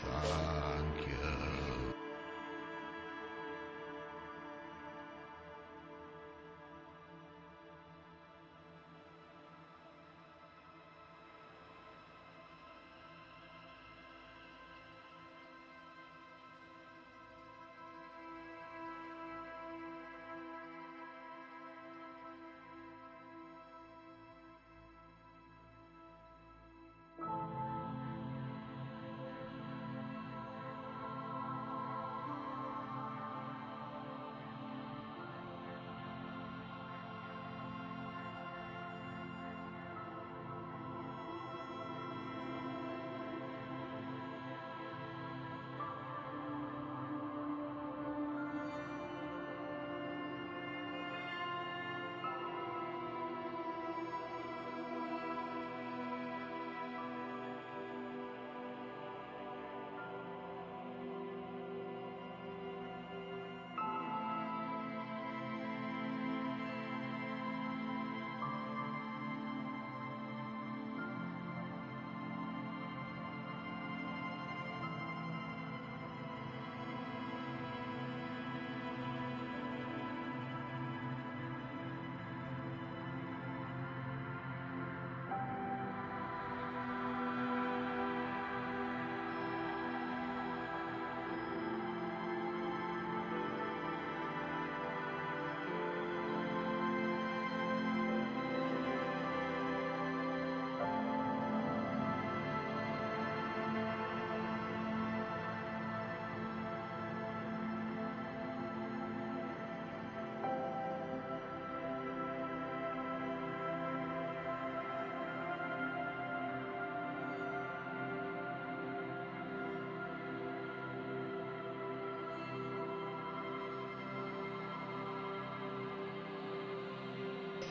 Thank you.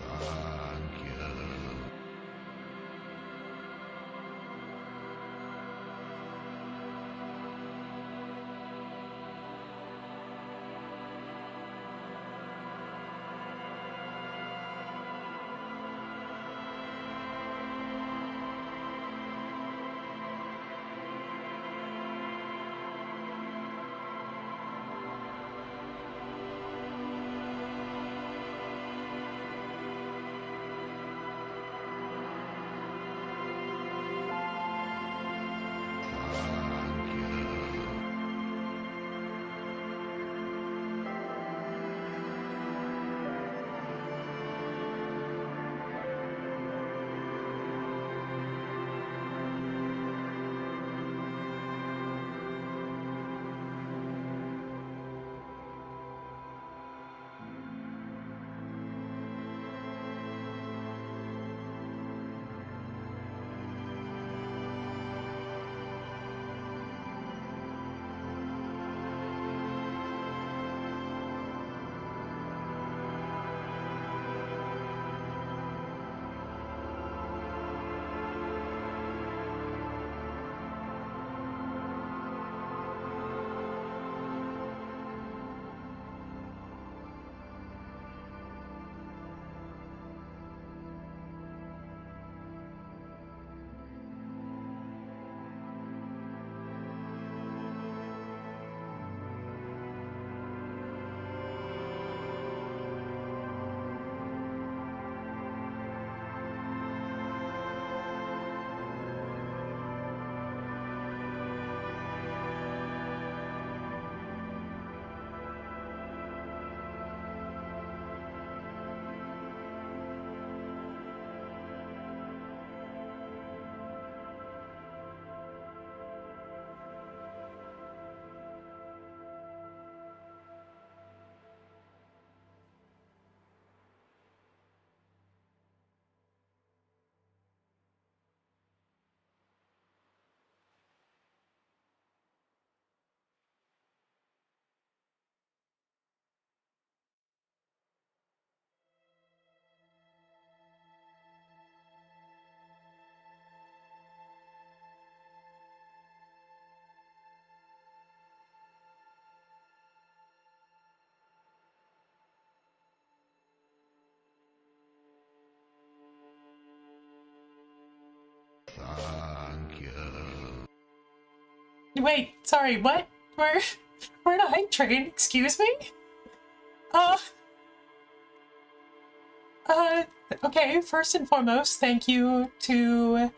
Thank you. Thank you. Thank you. Wait, sorry, what? We're in a hype train, excuse me? Uh, okay, first and foremost, thank you to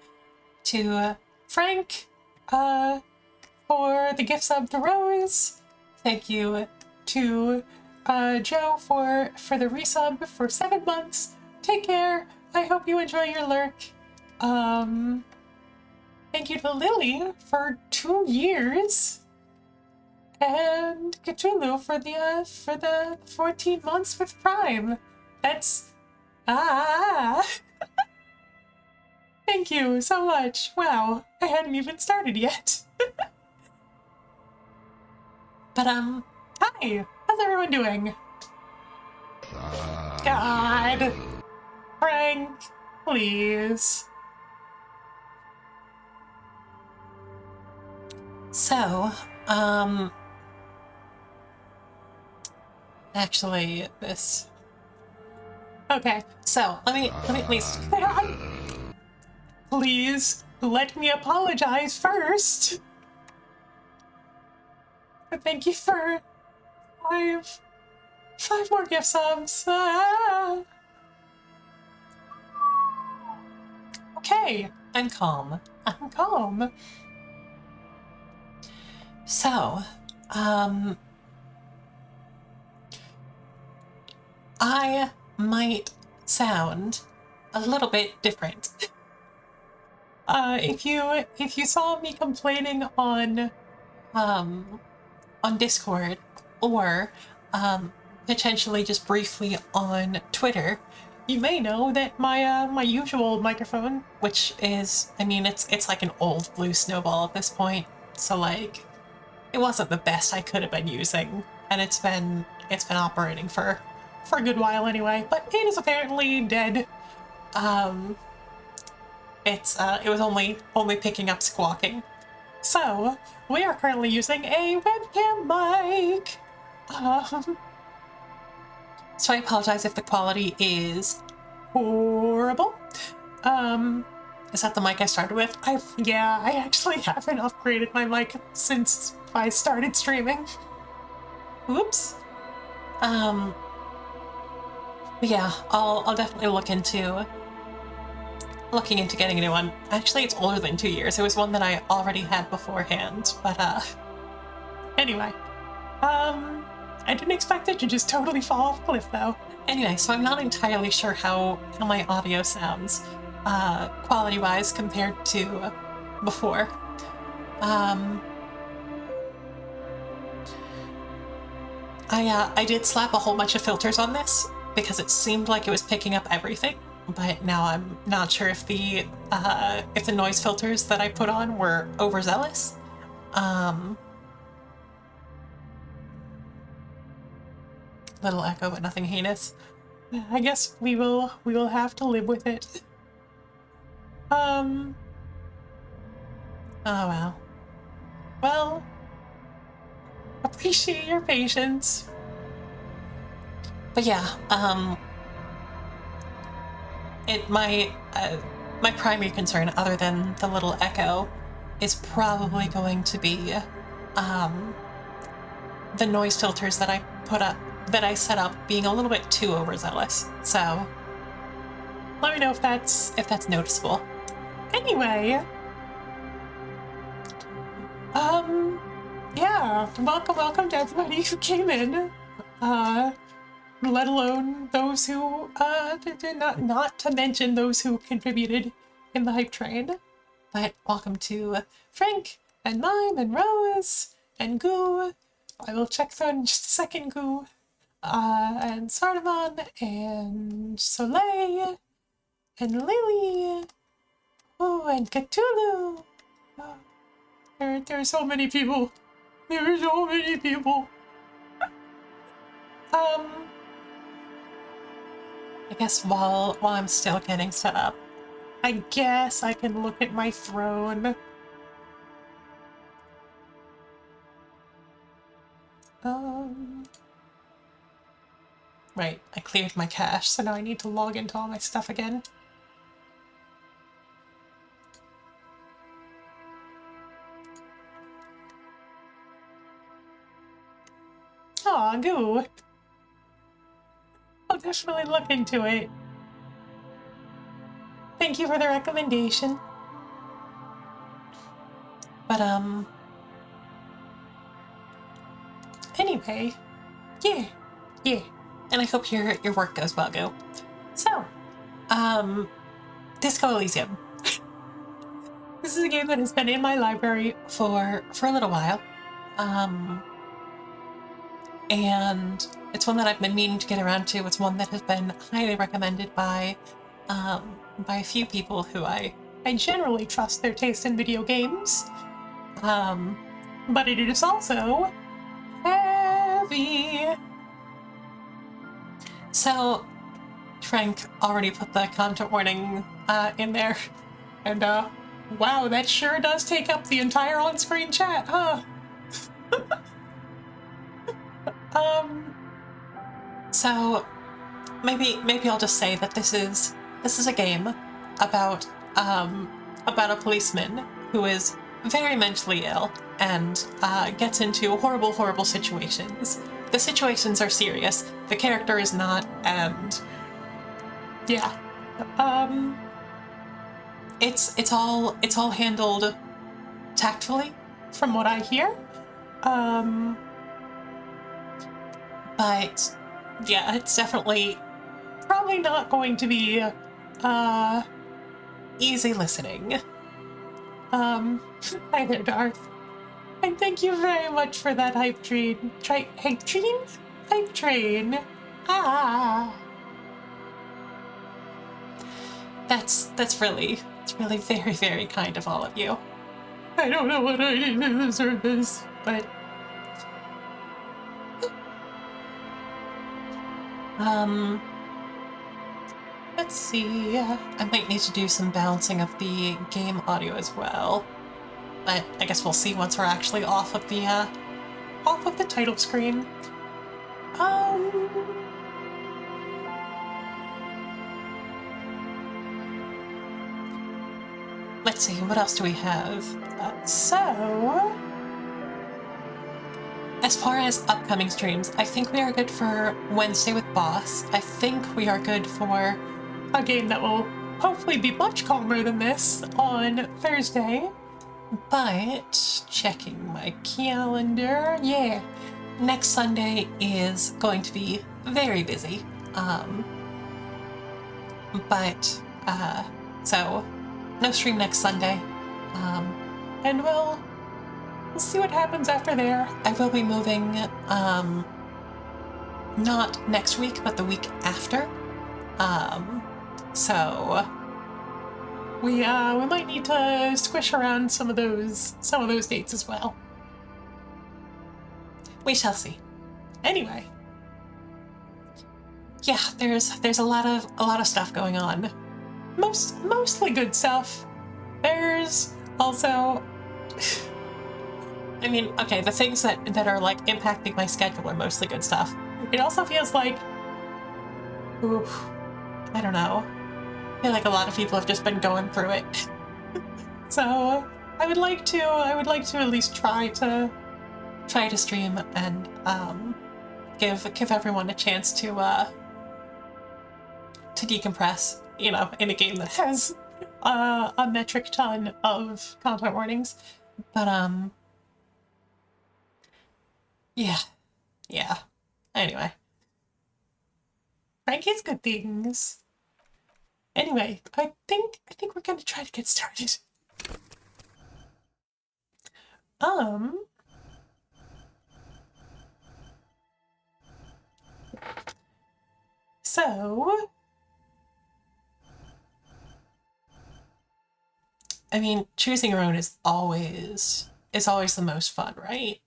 Frank, for the gift sub to Rose. Thank you to, Joe for the resub for 7 months. Take care. I hope you enjoy your lurk. Thank you to Lily for 2 years. And Cthulhu for the 14 months with Prime. That's Thank you so much. Wow, I hadn't even started yet. But hi. How's everyone doing? God. Frank, please. So, actually, this. Okay, so let me at least. Please let me apologize first. But thank you for 5 more gift subs. Okay, I'm calm. I'm calm. So, I might sound a little bit different. If you saw me complaining on Discord or potentially just briefly on Twitter, you may know that my my usual microphone, which is, I mean, it's like an old blue snowball at this point, so like it wasn't the best I could have been using, and it's been operating for a good while anyway, but it is apparently dead. It was only picking up squawking. So we are currently using a webcam mic. So I apologize if the quality is horrible. Is that the mic I started with? I actually haven't upgraded my mic since I started streaming. Oops. But yeah, I'll definitely look into getting a new one. Actually, it's older than 2 years. It was one that I already had beforehand, but anyway. I didn't expect it to just totally fall off a cliff though. Anyway, so I'm not entirely sure how my audio sounds, quality-wise compared to before. I did slap a whole bunch of filters on this because it seemed like it was picking up everything, but now I'm not sure if the noise filters that I put on were overzealous. Little echo, but nothing heinous. I guess we will have to live with it. Oh wow. Well, appreciate your patience. But yeah, my primary concern, other than the little echo, is probably going to be the noise filters that I set up being a little bit too overzealous. So let me know if that's noticeable. Anyway, yeah, welcome to everybody who came in. Let alone those who not to mention those who contributed in the hype train. But welcome to Frank and Mime and Rose and Goo. I will check that in just a second, Goo. And Sardavan and Soleil and Lily. Oh, and Cthulhu. There are so many people. There are so many people. I guess while I'm still getting set up, I guess I can look at my throne. Right, I cleared my cache, so now I need to log into all my stuff again. Aw, goo. I'll definitely look into it. Thank you for the recommendation. But, anyway, yeah. And I hope your work goes well, Go. So, Disco Elysium. This is a game that has been in my library for a little while. And it's one that I've been meaning to get around to. It's one that has been highly recommended by a few people who I generally trust their taste in video games. But it is also heavy. So Frank already put the content warning in there, and wow, that sure does take up the entire on-screen chat, huh? So maybe I'll just say that this is a game about a policeman who is very mentally ill and gets into horrible situations. The situations are serious. The character is not, and yeah, it's all handled tactfully, from what I hear. But yeah, it's definitely probably not going to be easy listening. Hi there, Darth. And thank you very much for that hype train. Hype train? Hype train. Ah. It's really very kind of all of you. I don't know what I did to deserve this, but let's see. I might need to do some balancing of the game audio as well. But I guess we'll see once we're actually off of the title screen. Let's see, what else do we have? So, as far as upcoming streams, I think we are good for Wednesday with Boss. I think we are good for a game that will hopefully be much calmer than this on Thursday. But, checking my calendar, yeah, next Sunday is going to be very busy. So no stream next Sunday. And we'll see what happens after there. I will be moving, not next week, but the week after. So we might need to squish around some of those dates as well. We shall see. Anyway, yeah, there's a lot of stuff going on. Mostly good stuff. There's also, I mean, okay, the things that are like impacting my schedule are mostly good stuff. It also feels like, oof, I don't know. I feel like a lot of people have just been going through it. So I would like to at least try to stream and give everyone a chance to decompress, you know, in a game that has a metric ton of content warnings. But yeah. Anyway, Frankie's good things. Anyway, I think we're gonna try to get started. So, I mean, choosing your own is always the most fun, right?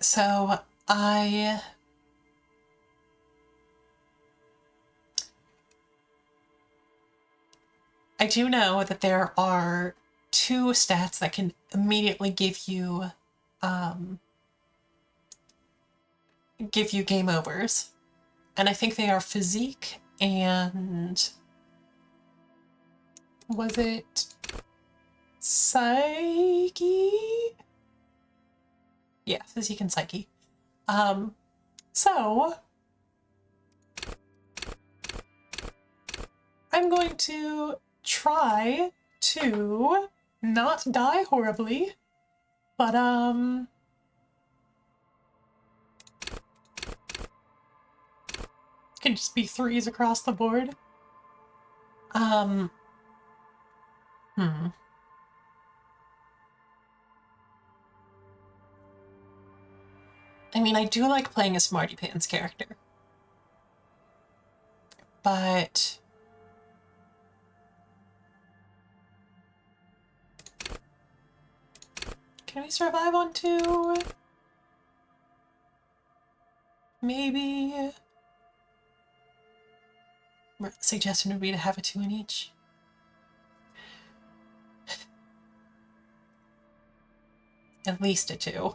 So I do know that there are two stats that can immediately give you game overs, and I think they are physique and Was it Psyche? Yeah, Physique and Psyche. So I'm going to try to not die horribly, but can just be 3s across the board. I mean, I do like playing a Smarty Pants character, but can we survive on 2? Maybe. The suggestion would be to have a 2 in each. At least a 2.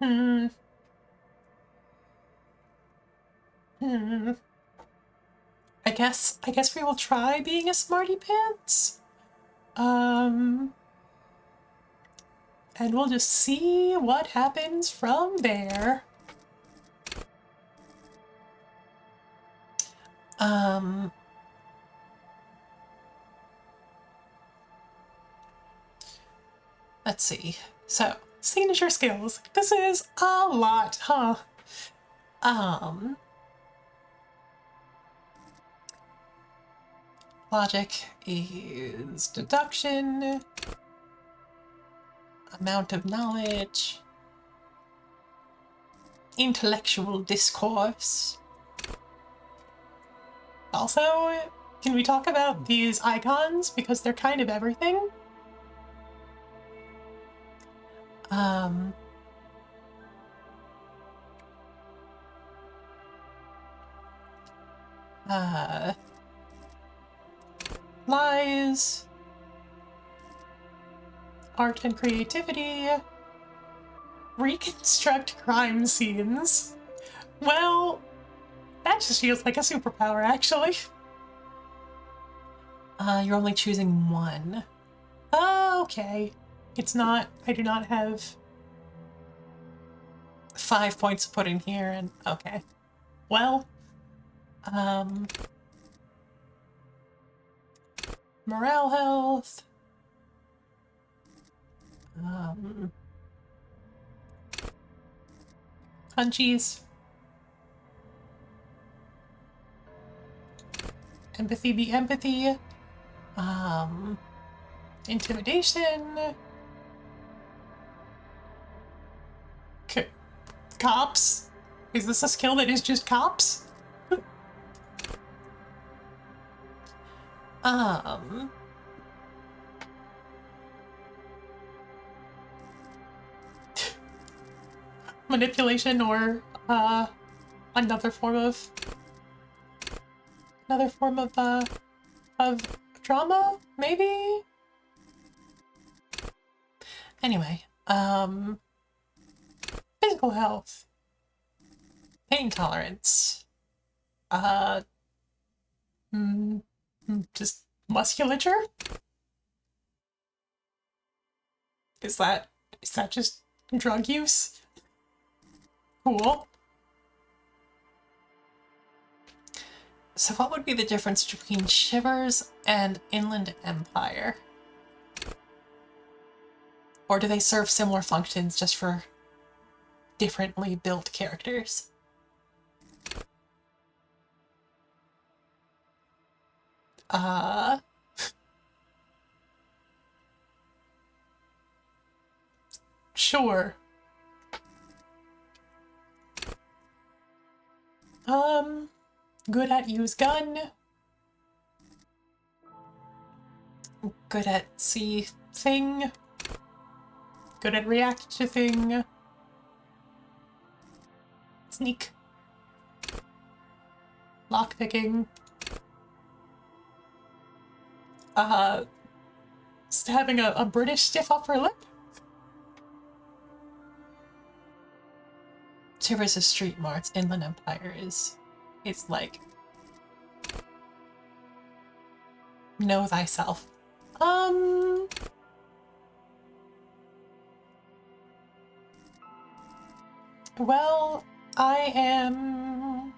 Hmm. I guess we will try being a Smarty Pants. And we'll just see what happens from there. Let's see. So, signature skills. This is a lot, huh? Logic is deduction, amount of knowledge, intellectual discourse. Also, can we talk about these icons? Because they're kind of everything. Lies, art and creativity, reconstruct crime scenes. Well, that just feels like a superpower, actually. You're only choosing 1. Okay. It's not, I do not have 5 points to put in here, and okay. Well, morale health, hunchies, empathy be empathy, intimidation, cops. Is this a skill that is just cops? Manipulation or another form of drama, maybe? Anyway, physical health, pain tolerance, just musculature? Is that just drug use? Cool. So what would be the difference between Shivers and Inland Empire? Or do they serve similar functions just for differently built characters? Sure. Good at use gun. Good at see thing. Good at react to thing. Sneak. Lockpicking. Just having a British stiff upper lip. Shivers of Street Mart's Inland Empire is like, know thyself. Well, I am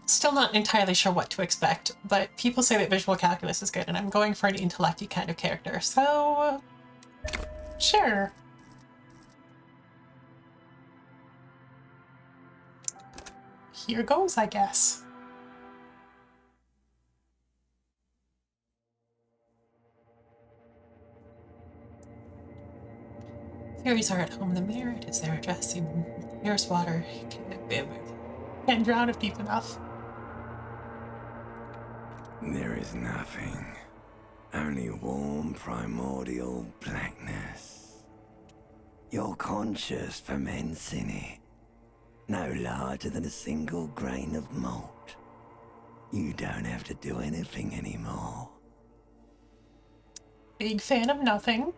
still not entirely sure what to expect, but people say that visual calculus is good, and I'm going for an intellecty kind of character, so sure. Here goes, I guess. Fairies are at home. The merit is their address. Even clearest water can drown if deep enough. There is nothing. Only warm primordial blackness. You're conscious ferments in it. No larger than a single grain of malt. You don't have to do anything anymore. Big fan of nothing.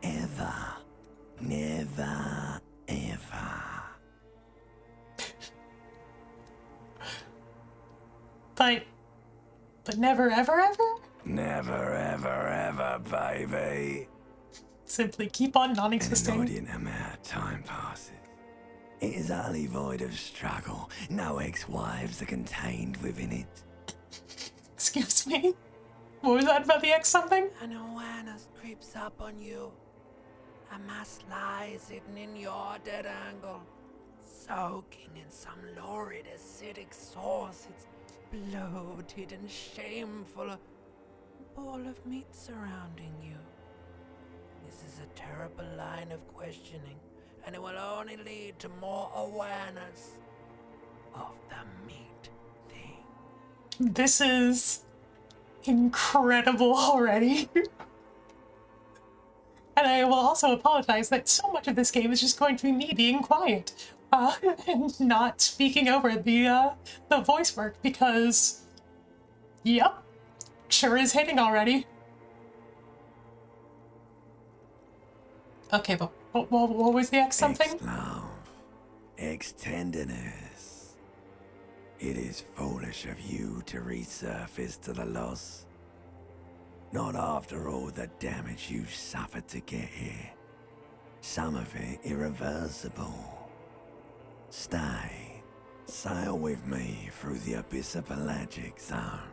Ever. Never, ever. But never, ever, ever? Never, ever, ever, baby. Simply keep on An non-existing. inordinate amount of time passes. It is utterly void of struggle. No ex-wives are contained within it. Excuse me? What was that about the X something? An awareness creeps up on you. A mass lies hidden in your dead angle, soaking in some lurid acidic sauce. It's bloated and shameful, a ball of meat surrounding you. This is a terrible line of questioning, and it will only lead to more awareness of the meat thing. This is incredible already. And I will also apologize that so much of this game is just going to be me being quiet and not speaking over the voice work because, yep, sure is hitting already. Okay, but what was the X something? Ex-love, ex-tenderness. It is foolish of you to resurface to the loss. Not after all the damage you've suffered to get here. Some of it irreversible. Stay. Sail with me through the abyss of pelagic zone.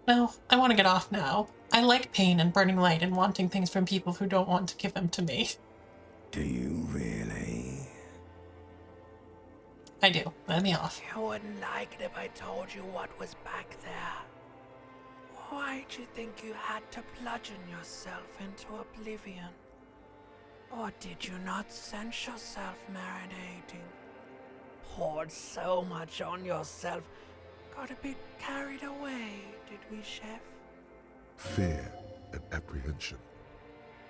No, I want to get off now. I like pain and burning light and wanting things from people who don't want to give them to me. Do you really? I do. Let me off. You wouldn't like it if I told you what was back there. Why'd you think you had to bludgeon yourself into oblivion? Or did you not sense yourself marinating? Poured so much on yourself, got a bit carried away, did we, Chef? Fear and apprehension.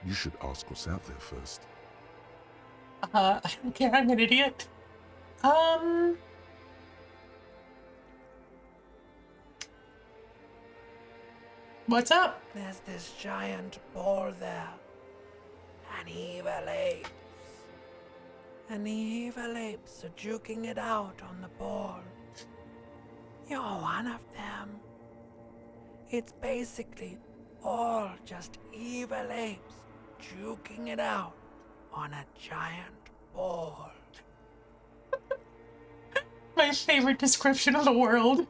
You should ask what's out there first. I don't care, I'm an idiot. What's up? There's this giant ball there. And evil apes. And the evil apes are juking it out on the ball. You're one of them. It's basically all just evil apes juking it out on a giant ball. My favorite description of the world.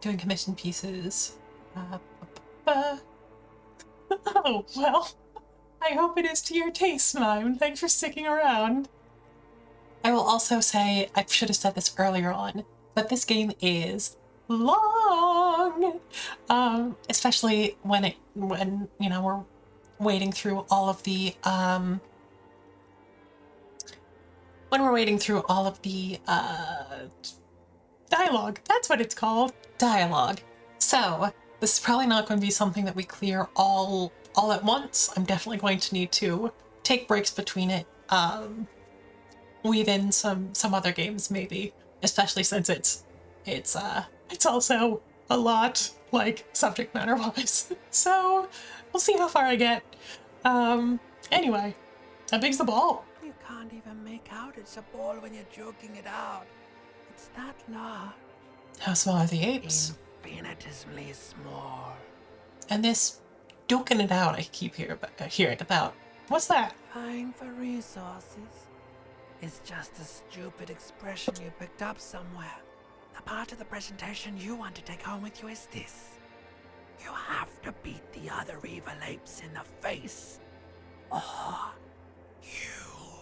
Doing commission pieces. Oh, well. I hope it is to your taste, Mime. Thanks for sticking around. I will also say, I should have said this earlier on, but this game is long. Especially when you know, we're wading through all of the dialogue. That's what it's called. Dialogue. So this is probably not going to be something that we clear all at once. I'm definitely going to need to take breaks between it. weave in some other games maybe, especially since it's also a lot like subject matter wise. So we'll see how far I get. Anyway, how big's the ball? You can't even make out it's a ball when you're joking it out. It's that large. How small are the apes? Infinitesimally small. And this duking it out I keep hearing about. What's that? Vying for resources. It's just a stupid expression you picked up somewhere. The part of the presentation you want to take home with you is this. You have to beat the other evil apes in the face, or you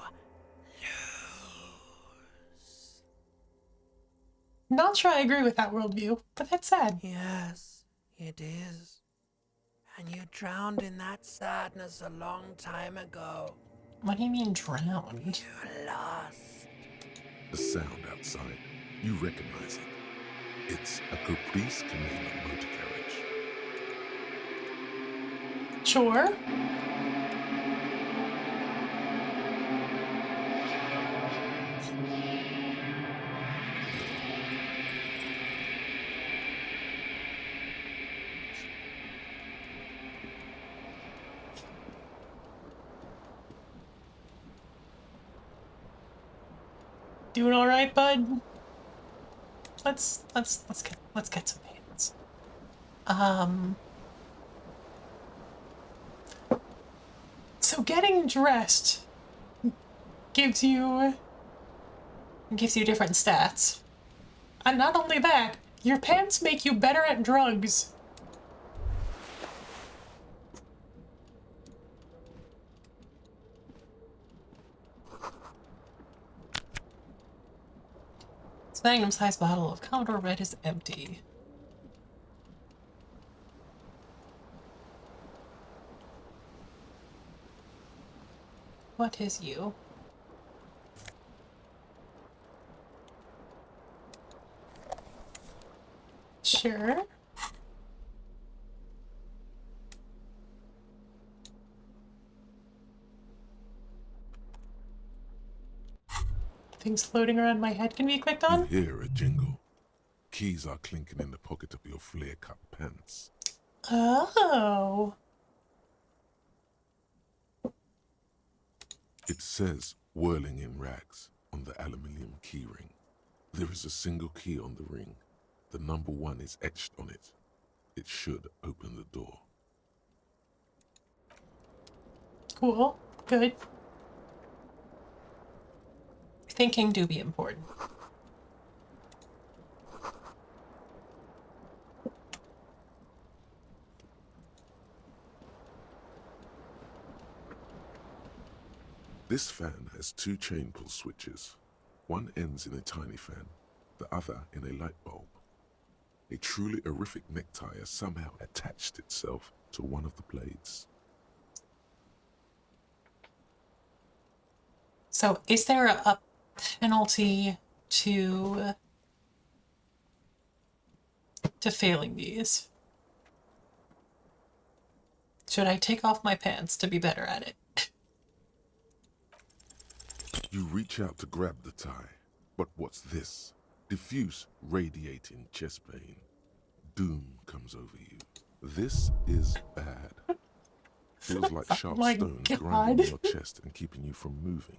lose. Not sure I agree with that worldview, but that's sad. Yes, it is. And you drowned in that sadness a long time ago. What do you mean drowned? You lost. The sound outside, you recognize it. It's a Caprice Canadian motor carriage. Sure. Doing all right, bud? Let's get some pants. So getting dressed gives you different stats. And not only that, your pants make you better at drugs. This magnum-sized bottle of Commodore Red is empty. What is you? Sure. Things floating around my head can be clicked on? You hear a jingle. Keys are clinking in the pocket of your flare-cut pants. Oh. It says whirling in rags on the aluminium key ring. There is a single key on the ring. The number 1 is etched on it. It should open the door. Cool. Good. Thinking do be important. This fan has 2 chain pull switches. One ends in a tiny fan, the other in a light bulb. A truly horrific necktie has somehow attached itself to one of the blades. So is there a penalty to failing these? Should I take off my pants to be better at it? You reach out to grab the tie, but what's this? Diffuse, radiating chest pain. Doom comes over you. This is bad. Feels like sharp my stones God. grinding your chest and keeping you from moving.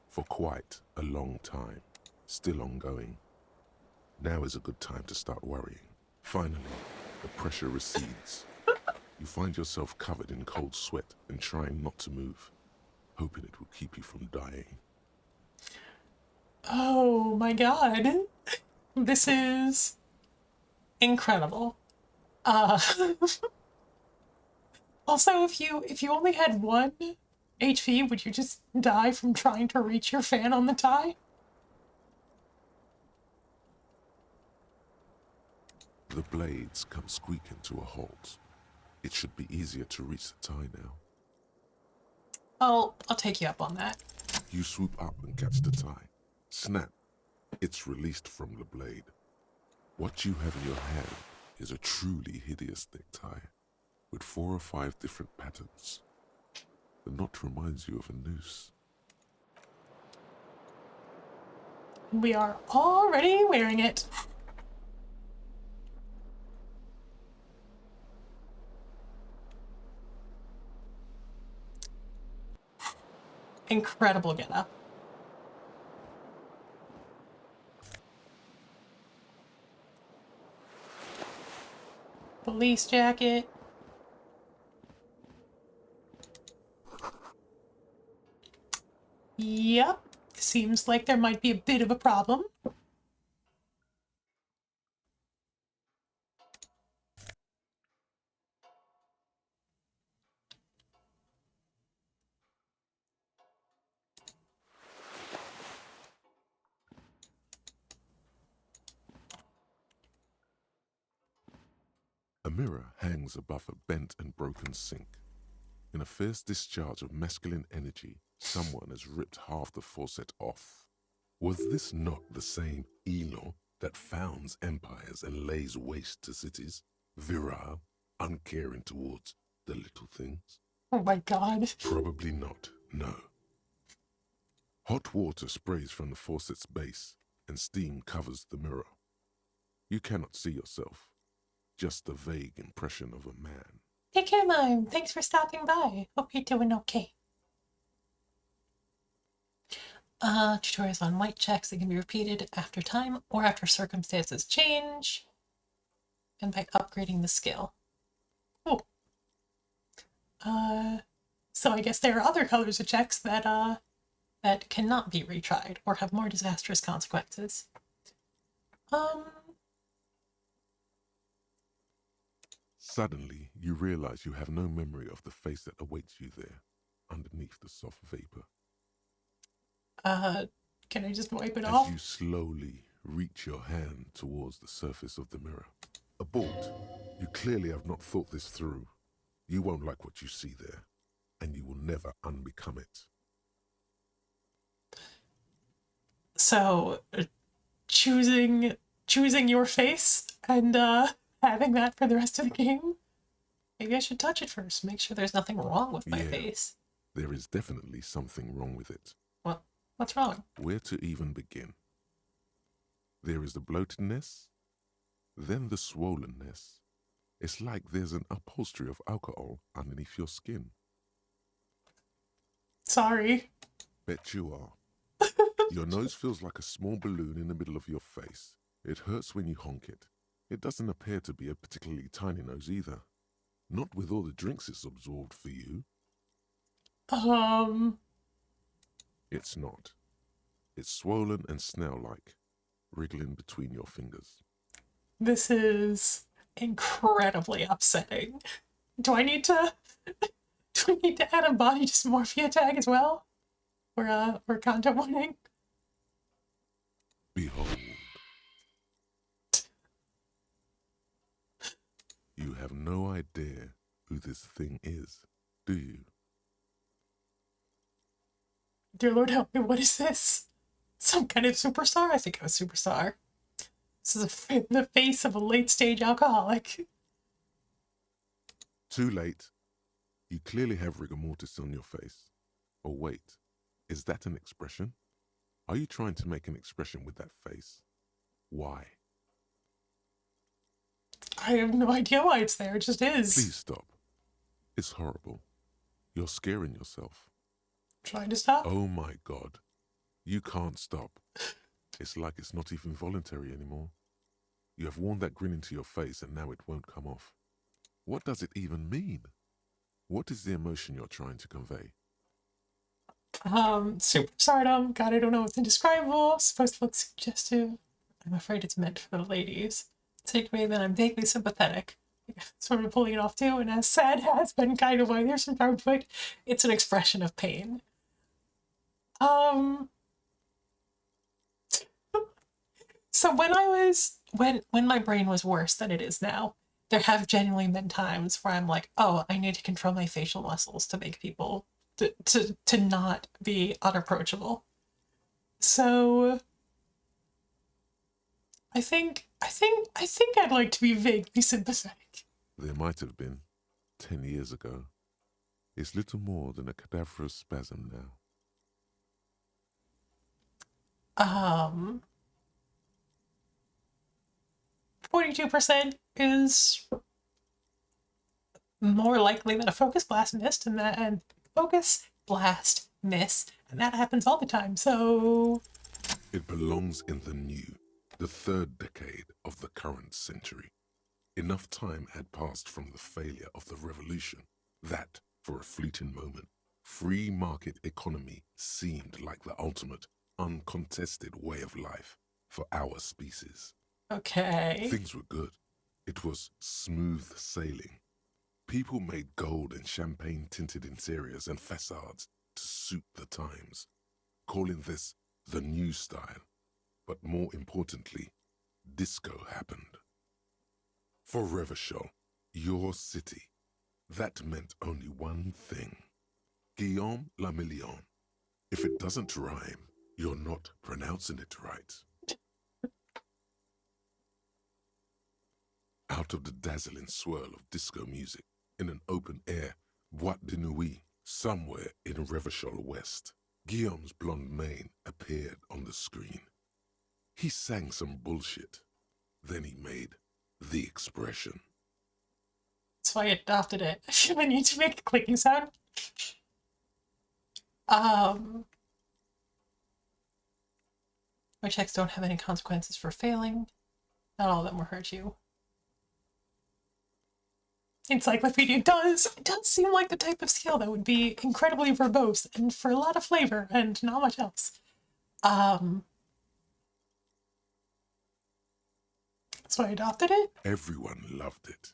For quite a long time. Still ongoing. Now is a good time to start worrying. Finally, the pressure recedes. You find yourself covered in cold sweat and trying not to move, hoping it will keep you from dying. Oh my god. This is incredible. Also, if you only had 1 HP, would you just die from trying to reach your fan on the tie? The blades come squeaking to a halt. It should be easier to reach the tie now. I'll take you up on that. You swoop up and catch the tie. Snap. It's released from the blade. What you have in your hand is a truly hideous necktie with 4 or 5 different patterns. The knot reminds you of a noose. We are already wearing it. Incredible getup. Police jacket. Yep. Seems like there might be a bit of a problem. A mirror hangs above a bent and broken sink. In a fierce discharge of masculine energy, someone has ripped half the faucet off. Was this not the same Elo that founds empires and lays waste to cities? Virile, uncaring towards the little things? Oh my god. Probably not, no. Hot water sprays from the faucet's base, and steam covers the mirror. You cannot see yourself, just a vague impression of a man. Hey, Caroline, thanks for stopping by. Hope you're doing okay. Tutorials on white checks that can be repeated after time or after circumstances change, and by upgrading the skill. Oh. So I guess there are other colors of checks that that cannot be retried or have more disastrous consequences. Suddenly, you realize you have no memory of the face that awaits you there, underneath the soft vapor. Can I just wipe it As off? you slowly reach your hand towards the surface of the mirror. Abort. You clearly have not thought this through. You won't like what you see there, and you will never unbecome it. So, choosing your face and having that for the rest of the game. Maybe I should touch it first. Make sure there's nothing wrong with my face. There is definitely something wrong with it. What's wrong? Where to even begin? There is the bloatedness, then the swollenness. It's like there's an upholstery of alcohol underneath your skin. Sorry. Bet you are. Your nose feels like a small balloon in the middle of your face. It hurts when you honk it. It doesn't appear to be a particularly tiny nose either. Not with all the drinks it's absorbed for you. It's not. It's swollen and snail-like, wriggling between your fingers. This is incredibly upsetting. Do I need to add a body dysmorphia tag as well? Or content warning? Behold. You have no idea who this thing is, do you? Dear Lord help me, what is this? Some kind of superstar? I think I'm a superstar. This is the face of a late-stage alcoholic. Too late. You clearly have rigor mortis on your face. Oh wait, is that an expression? Are you trying to make an expression with that face? Why? I have no idea why it's there, it just is. Please stop. It's horrible. You're scaring yourself. Trying to stop? Oh my God. You can't stop. It's like it's not even voluntary anymore. You have worn that grin into your face and now it won't come off. What does it even mean? What is the emotion you're trying to convey? Superstardom. God, I don't know. It's indescribable. Supposed to look suggestive. I'm afraid it's meant for the ladies. Take me that I'm vaguely sympathetic. Sort of pulling it off too, and as sad has been kind of why there's some conflict, it's an expression of pain. So when my brain was worse than it is now, there have genuinely been times where I'm like, oh, I need to control my facial muscles to make people to not be unapproachable. So I think I'd like to be vaguely sympathetic. There might have been 10 years ago. It's little more than a cadaverous spasm now. Um, 42% is more likely than a focus blast missed, and focus blast miss, and that happens all the time. So It belongs in the new, the third decade of the current century. Enough time had passed from the failure of the revolution that, for a fleeting moment, free market economy seemed like the ultimate, uncontested way of life for our species. okay, Things were good. It was smooth sailing. People made gold and champagne-tinted interiors and facades to suit the times, calling this the new style. But more importantly, disco happened. For Revachol, your city, that meant only one thing. Guillaume le Million. If it doesn't rhyme, you're not pronouncing it right. Out of the dazzling swirl of disco music, in an open-air boîte de nuit somewhere in Revachol West, Guillaume's blonde mane appeared on the screen. He sang some bullshit. Then he made the expression. that's why I adopted it. I feel I need to make a clicking sound. My checks don't have any consequences for failing. Not all of them will hurt you. Encyclopedia it does seem like the type of skill that would be incredibly verbose and for a lot of flavor and not much else. So I adopted it. Everyone loved it.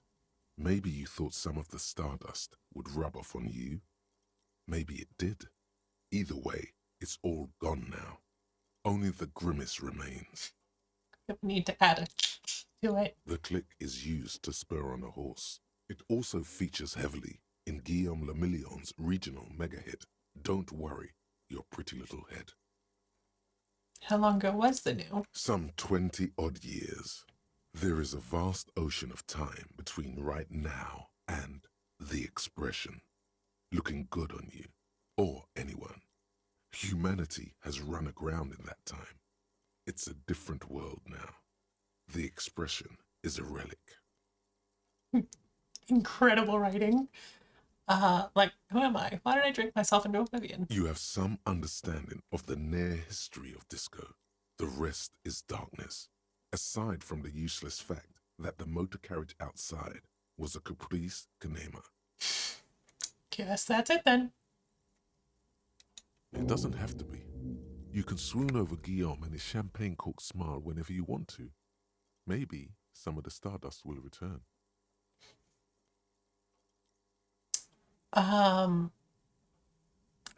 Maybe you thought some of the stardust would rub off on you. Maybe it did. Either way, it's all gone now. Only the grimace remains. I need to add it to it. The click is used to spur on a horse. It also features heavily in Guillaume le Million's regional mega hit, Don't Worry, Your Pretty Little Head. How long ago was the new? Some 20-odd years. There is a vast ocean of time between right now and the expression. Looking good on you, or anyone. Humanity has run aground in that time. It's a different world now. The expression is a relic. Incredible writing. Like, who am I? Why did I drink myself into oblivion? You have some understanding of the near history of disco. The rest is darkness, aside from the useless fact that the motor carriage outside was a caprice canema. Guess that's it then. It doesn't have to be. You can swoon over Guillaume and his champagne-corked smile whenever you want to. Maybe some of the stardust will return. I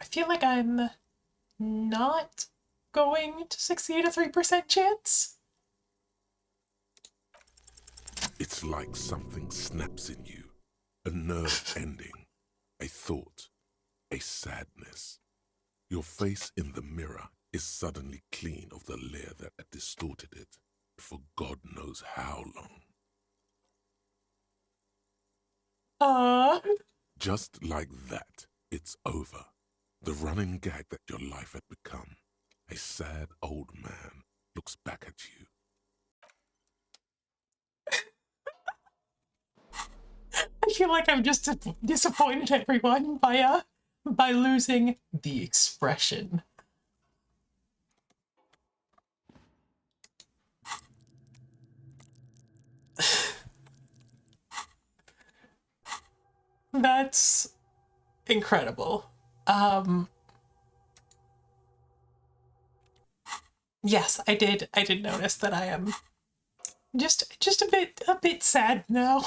feel like I'm not going to succeed a 3% chance. It's like something snaps in you. A nerve ending. A thought. A sadness. Your face in the mirror is suddenly clean of the layer that had distorted it for God knows how long. Just like that, it's over. The running gag that your life had become. A sad old man looks back at you. I feel like I've just disappointed everyone by losing the expression. That's incredible. Yes, I did notice that I am just a bit sad now.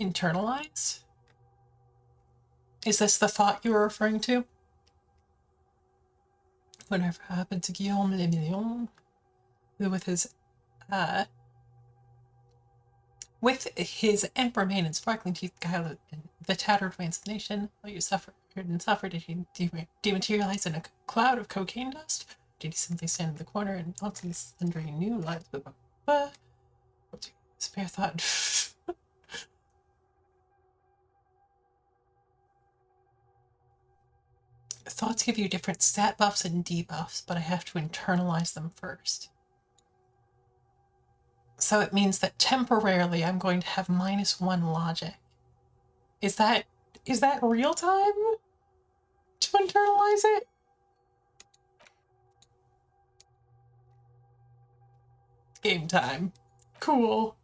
Internalize? Is this the thought you were referring to? Whatever happened to Guillaume le Million? With his amber mane and sparkling teeth, guile the tattered reins of the nation, while you suffer and suffer? Did he dematerialize in a cloud of cocaine dust? Did he simply stand in the corner and ultimately under a new life? Spare thought. Thoughts give you different stat buffs and debuffs, but I have to internalize them first. So it means that temporarily I'm going to have -1 logic. Is that real time to internalize it? Game time. Cool.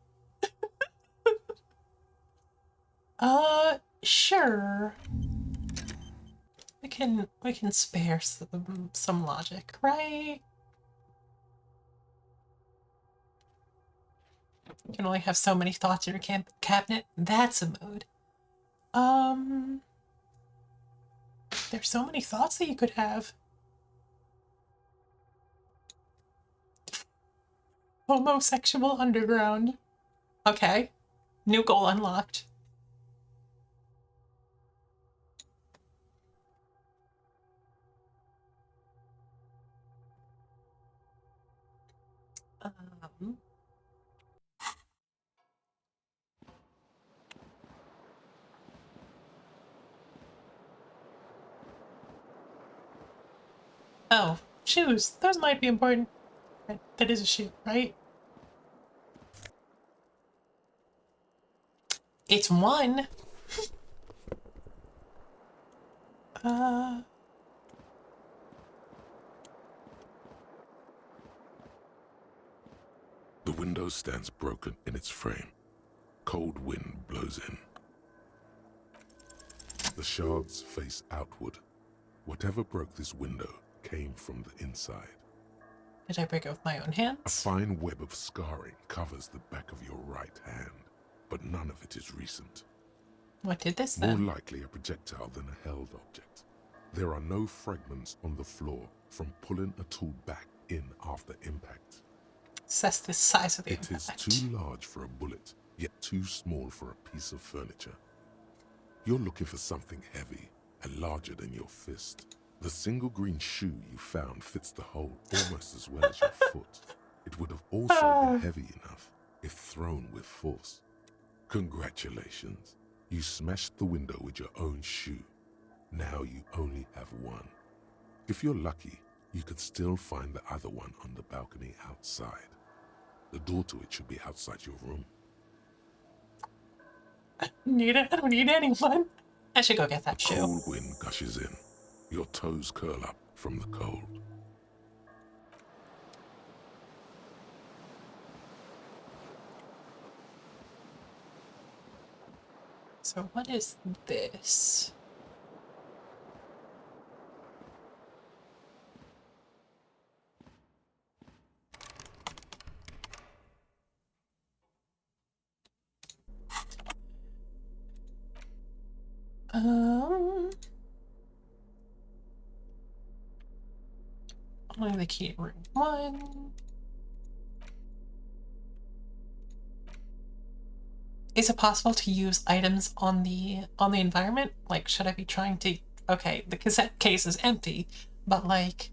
Sure. We can spare some logic, right? You can only have so many thoughts in your cabinet. That's a mood. There's so many thoughts that you could have. Homosexual underground. Okay. New goal unlocked. Oh, shoes. Those might be important. That is a shoe, right? It's one. The window stands broken in its frame. Cold wind blows in. The shards face outward. Whatever broke this window came from the inside. Did I break it with my own A hands? fine web of scarring covers the back of your right hand, but none of it is recent. What did this More then? likely a projectile than a held object. There are no fragments on the floor from pulling a tool back in after impact. Assess the size of the It is impact. too large for a bullet, yet too small for a piece of furniture. You're looking for something heavy and larger than your fist. The single green shoe you found fits the hole almost as well as your foot. It would have also been heavy enough if thrown with force. Congratulations. You smashed the window with your own shoe. Now you only have one. If you're lucky, you could still find the other one on the balcony outside. The door to it should be outside your room. Need it? I don't need anyone. I should go get that shoe. Cold wind gushes in. Your toes curl up from the cold. So what is this? Only the key to room 1. Is it possible to use items on the environment? Like, should I be trying to? Okay, the cassette case is empty, but like,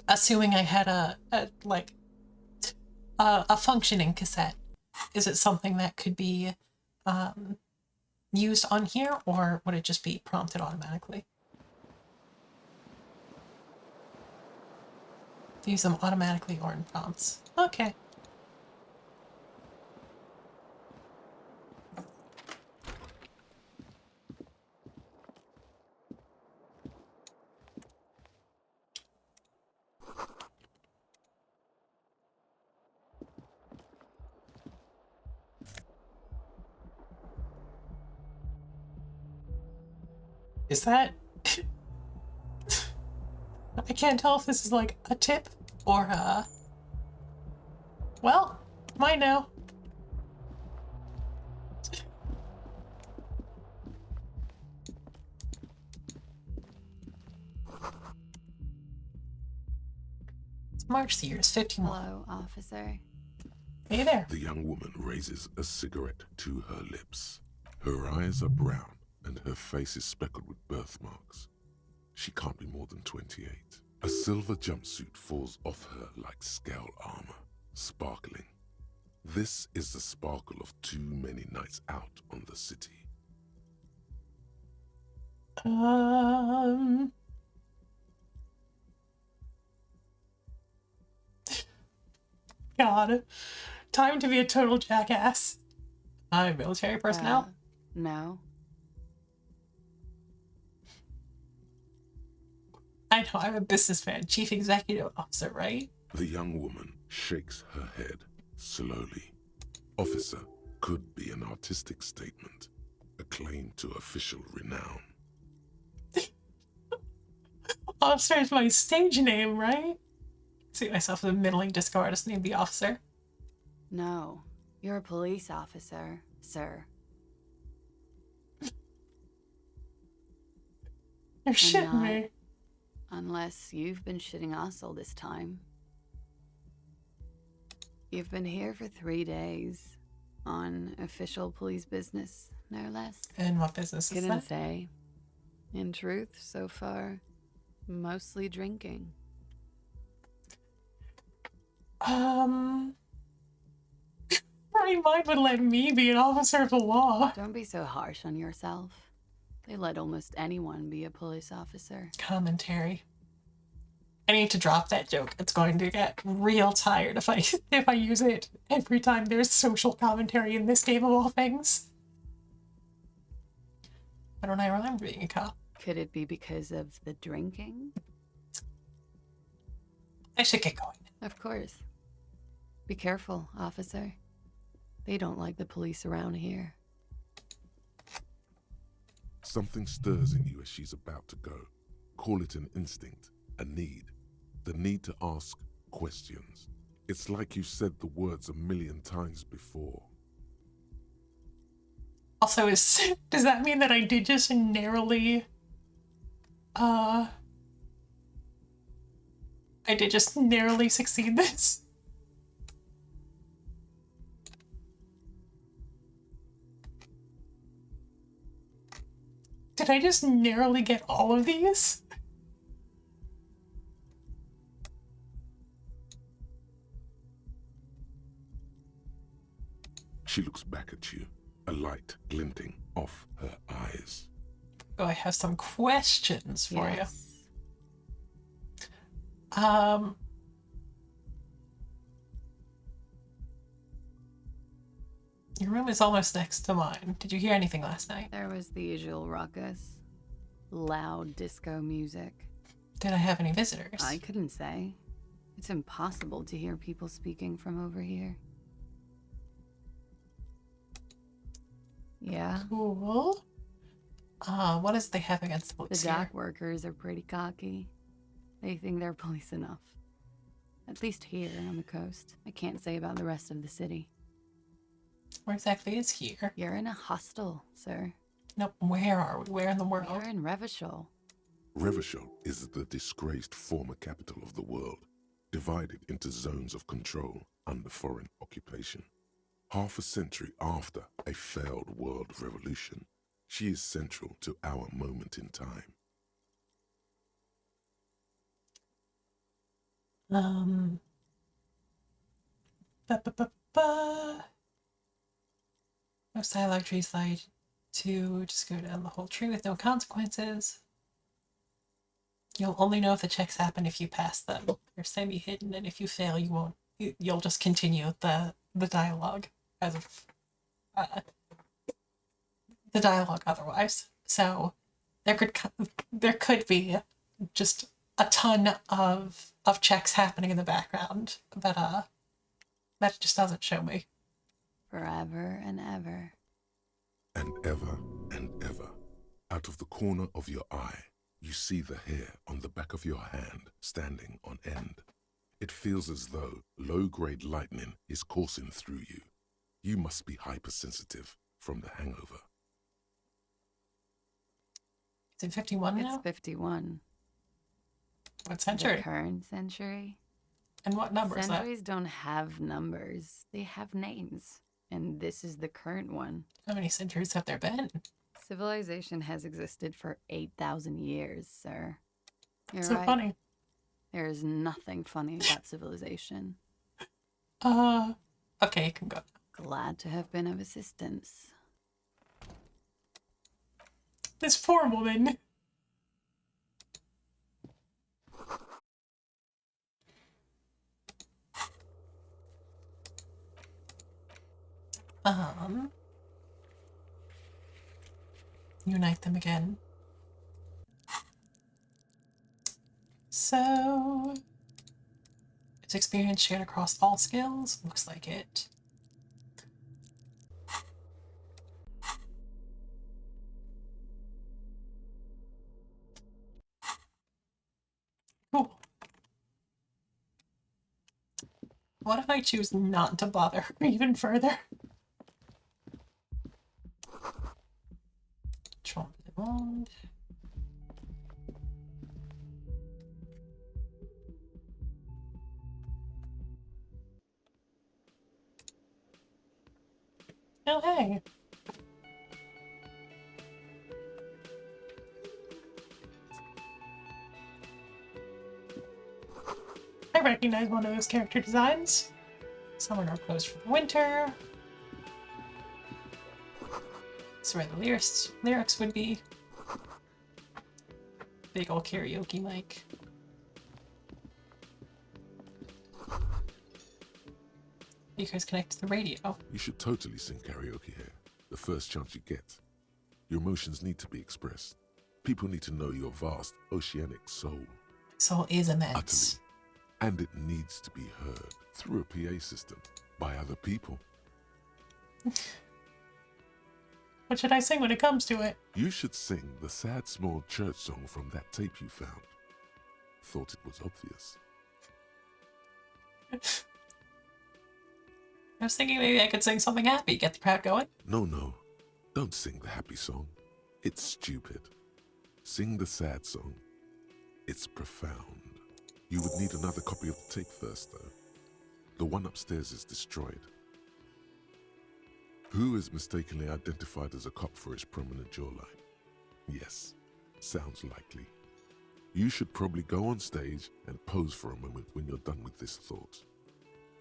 assuming I had a functioning cassette, is it something that could be used on here, or would it just be prompted automatically? Use them automatically or in prompts. Okay. Is that... I can't tell if this is like a tip or a... Well, mine now. March the year is 51. Hello, officer. Hey there. The young woman raises a cigarette to her lips. Her eyes are brown and her face is speckled with birthmarks. She can't be more than 28. A silver jumpsuit falls off her like scale armor, sparkling. This is the sparkle of too many nights out on the city. God. Time to be a total jackass. I'm military personnel. No. I know, I'm a businessman, chief executive officer, right? The young woman shakes her head slowly. Officer could be an artistic statement, a claim to official renown. Officer is my stage name, right? See myself as a middling disco artist named the Officer. No. You're a police officer, sir. You're shitting not. me. Unless you've been shitting us all this time. You've been here for 3 days. On official police business, no less. And what business is Couldn't that? say. In truth, so far, mostly drinking. My mind would let me be an officer of the law. Don't be so harsh on yourself. They let almost anyone be a police officer. Commentary. I need to drop that joke. It's going to get real tired if I use it every time there's social commentary in this game of all things. Why don't I remember being a cop? Could it be because of the drinking? I should get going. Of course. Be careful, officer. They don't like the police around here. Something stirs in you as she's about to go. Call it an instinct, a need. The need to ask questions. It's like you've said the words 1,000,000 times before. Also, does that mean that I did just narrowly, I did just narrowly succeed this? Did I just narrowly get all of these? She looks back at you, a light glinting off her eyes. Oh, I have some questions for Yes. you. Your room is almost next to mine. Did you hear anything last night? There was the usual ruckus. Loud disco music. Did I have any visitors? I couldn't say. It's impossible to hear people speaking from over here. Yeah. Cool. What does they have against the The police here? dock workers are pretty cocky. They think they're police enough. At least here on the coast. I can't say about the rest of the city. Where exactly is here? You're in a hostel, sir. Nope, where are we? Where in the world? You're in Revachol. Revachol is the disgraced former capital of the world, divided into zones of control under foreign occupation. Half a century after a failed world revolution, she is central to our moment in time. Ba-ba-ba-ba. Most dialogue trees lie to just go down the whole tree with no consequences. You'll only know if the checks happen if you pass them. They're semi-hidden, and if you fail, you won't. You'll just continue the dialogue as of the dialogue otherwise. So there could be just a ton of checks happening in the background, but that just doesn't show me. Forever and ever. And ever, out of the corner of your eye, you see the hair on the back of your hand standing on end. It feels as though low-grade lightning is coursing through you. You must be hypersensitive from the hangover. Is it 51 now? It's 51. What The century? current century? And what number is that? Centuries don't have numbers. They have names. And this is the current one. How many centuries have there been? Civilization has existed for 8,000 years, sir. You're So right. funny. There is nothing funny about civilization. Okay, you can go. Glad to have been of assistance. This poor woman. Unite them again. So, it's experience shared across all skills. Looks like it. Cool. What if I choose not to bother even further? Trompe le monde. Oh, hey. I recognize one of those character designs. Some are closed for the winter. That's where the lyrics would be. Big old karaoke mic. Speakers connect to the radio. You should totally sing karaoke here, the first chance you get. Your emotions need to be expressed. People need to know your vast, oceanic soul. Soul is immense. Utterly. And it needs to be heard through a PA system by other people. What should I sing when it comes to it? You should sing the sad small church song from that tape you found. Thought it was obvious. I was thinking maybe I could sing something happy, get the crowd going. No. Don't sing the happy song. It's stupid. Sing the sad song. It's profound. You would need another copy of the tape first, though. The one upstairs is destroyed. Who is mistakenly identified as a cop for his prominent jawline? Yes, sounds likely. You should probably go on stage and pose for a moment when you're done with this thought.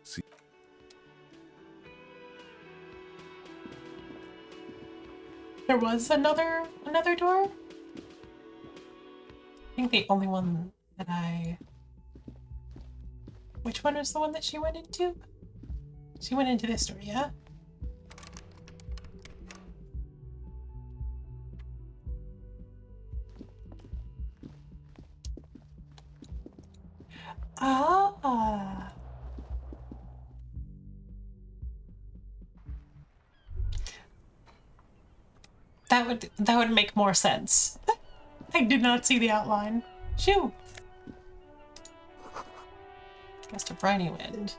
See? There was another door? I think the only one that I... Which one was the one that she went into? She went into this door, yeah? Ah. That would make more sense. I did not see the outline. Shoo! Gust of briny wind.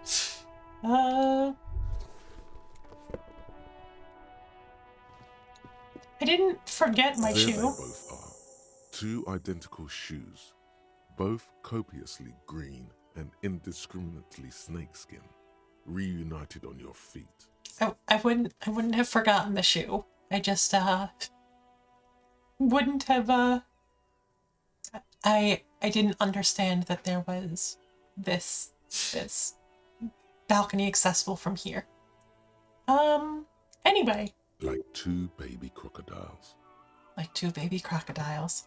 I didn't forget my There they shoe. both are. Two identical shoes. Both copiously green and indiscriminately snakeskin. Reunited on your feet. I wouldn't have forgotten the shoe. I just wouldn't have I didn't understand that there was this balcony accessible from here. Anyway. Like two baby crocodiles. Like two baby crocodiles.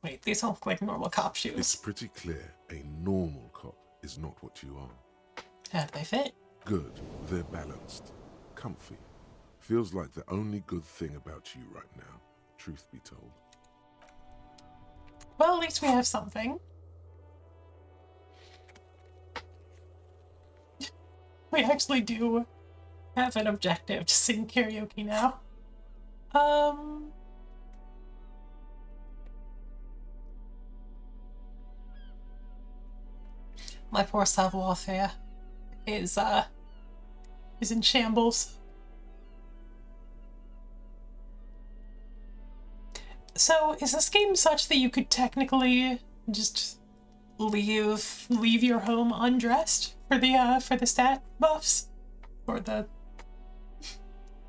Wait, these don't look like normal cop It's shoes. pretty clear a normal cop is not what you are. How do they fit? Good, they're balanced. Comfy. Feels like the only good thing about you right now, truth be told. Well, at least we have something. We actually do have an objective to sing karaoke now. My poor savoir-faire is in shambles. So, is this game such that you could technically just leave your home undressed for the stat buffs? Or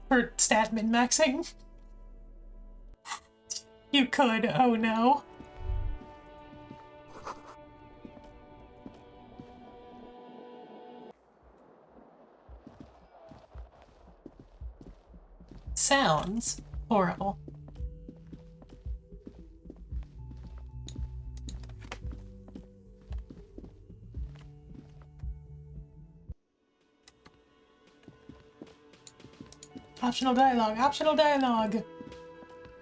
for stat min-maxing? You could, oh no. Sounds horrible. Optional dialogue, optional dialogue.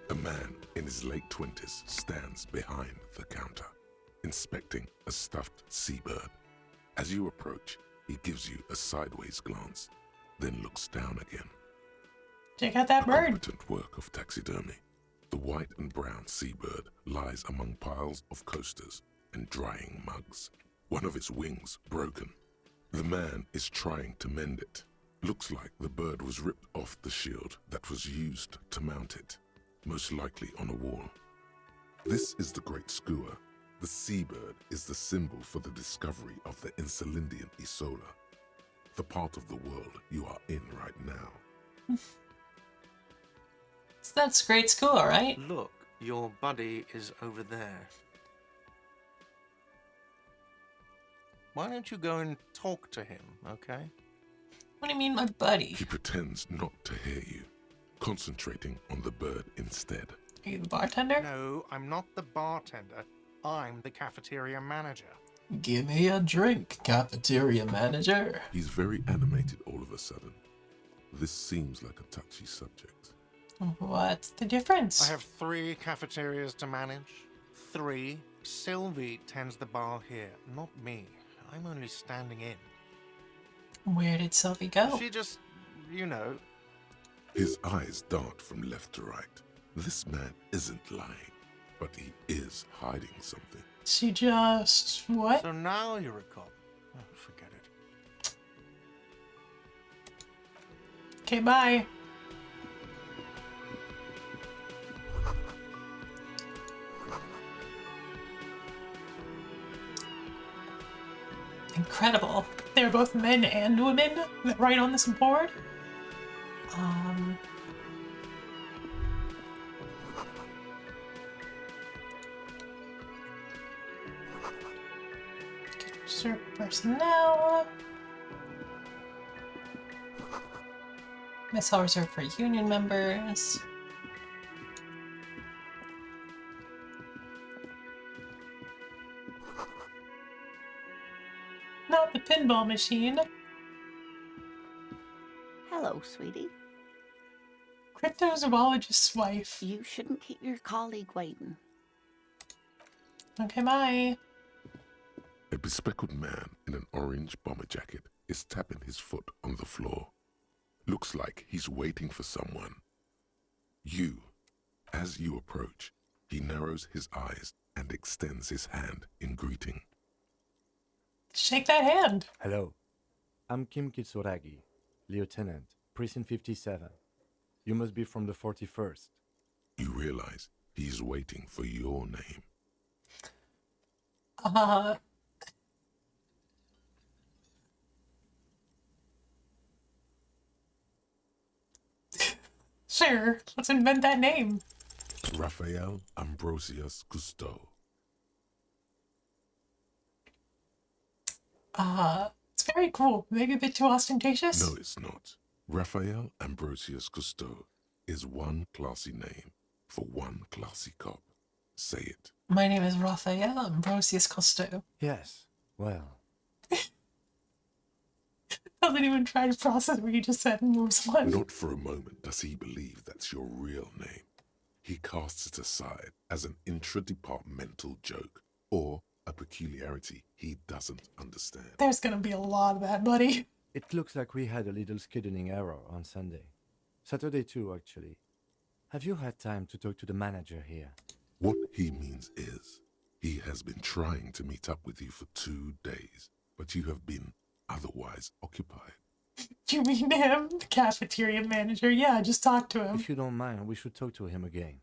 A man in his late 20s stands behind the counter, inspecting a stuffed seabird. As you approach, he gives you a sideways glance, then looks down again. Check out that A bird. competent work of taxidermy. The white and brown seabird lies among piles of coasters and drying mugs. One of its wings broken. The man is trying to mend it. Looks like the bird was ripped off the shield that was used to mount it, most likely on a wall. This is the Great Skua. The seabird is the symbol for the discovery of the Insulindian Isola, the part of the world you are in right now. So that's great school, right? Look, your buddy is over there. Why don't you go and talk to him, okay? What do you mean, my buddy? He pretends not to hear you, concentrating on the bird instead. Are you the bartender? No, I'm not the bartender. I'm the cafeteria manager. Give me a drink, cafeteria manager. He's very animated all of a sudden. This seems like a touchy subject. What's the difference? I have 3 cafeterias to manage. 3. Sylvie tends the bar here, not me. I'm only standing in. Where did Sylvie go? She just, you know. His eyes dart from left to right. This man isn't lying, but he is hiding something. She just... what? So now you're a cop. Oh, forget it. Okay, bye. Incredible. They're both men and women that write on this board. Serve personnel. Mess hall reserved for union members. Not the pinball machine. Hello, sweetie. Cryptozoologist's wife. You shouldn't keep your colleague waiting. Okay, bye. A bespectacled man in an orange bomber jacket is tapping his foot on the floor. Looks like he's waiting for someone. As you approach, he narrows his eyes and extends his hand in greeting. Shake that hand. Hello, I'm Kim Kitsuragi, Lieutenant, Precinct 57. You must be from the 41st. You realize he's waiting for your name. Sure, let's invent that name. Raphael Ambrosius Cousteau. It's very cool. Maybe a bit too ostentatious? No, it's not. Raphael Ambrosius Cousteau is one classy name for one classy cop. Say it. My name is Raphael Ambrosius Cousteau. Yes, well, Doesn't even try to process what you just said and moves on. Not for a moment does he believe that's your real name. He casts it aside as an intra-departmental joke or a peculiarity he doesn't understand. There's gonna be a lot of that, buddy. it looks like we had a little scheduling error on Sunday. Saturday too, actually. Have you had time to talk to the manager here? What he means is, he has been trying to meet up with you for 2 days, but you have been otherwise occupied. You mean him? The cafeteria manager? Yeah, just talk to him. If you don't mind, we should talk to him again.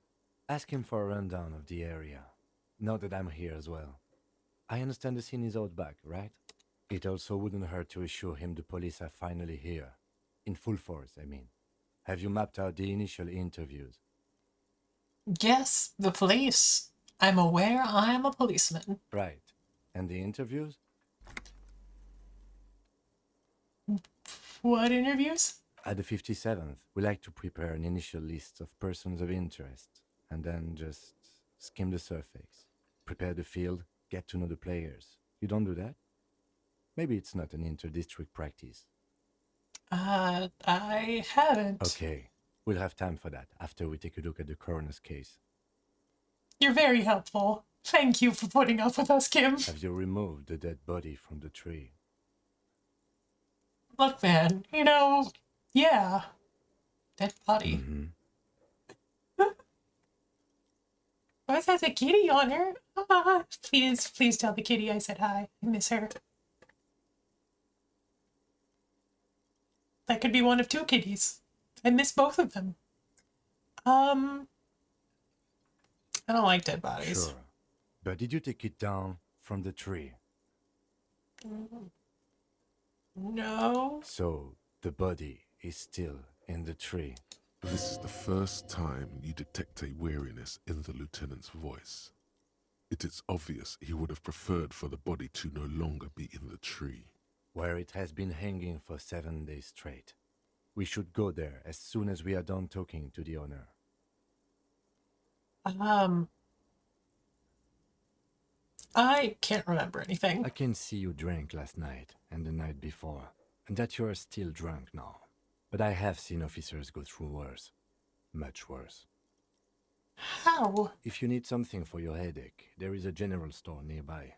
Ask him for a rundown of the area. Now that I'm here as well. I understand the scene is out back, right? It also wouldn't hurt to assure him the police are finally here. In full force, I mean. Have you mapped out the initial interviews? Yes, the police. I'm aware I'm a policeman. Right. And the interviews? What interviews? At the 57th, we like to prepare an initial list of persons of interest, and then just skim the surface. Prepare the field, get to know the players. You don't do that? Maybe it's not an inter-district practice. I haven't. Okay, we'll have time for that after we take a look at the coroner's case. You're very helpful. Thank you for putting up with us, Kim. Have you removed the dead body from the tree? Look, man, yeah. Dead body. Why has a kitty on her? Ah, please tell the kitty I said hi. I miss her. That could be one of two kitties. I miss both of them. I don't like dead bodies. Sure. But did you take it down from the tree? No. So, the body is still in the tree. This is the first time you detect a weariness in the lieutenant's voice. It is obvious he would have preferred for the body to no longer be in the tree. Where it has been hanging for 7 days straight. We should go there as soon as we are done talking to the owner. I can't remember anything. I can see you drank last night and the night before, and that you are still drunk now. But I have seen officers go through worse. Much worse. How? If you need something for your headache, there is a general store nearby.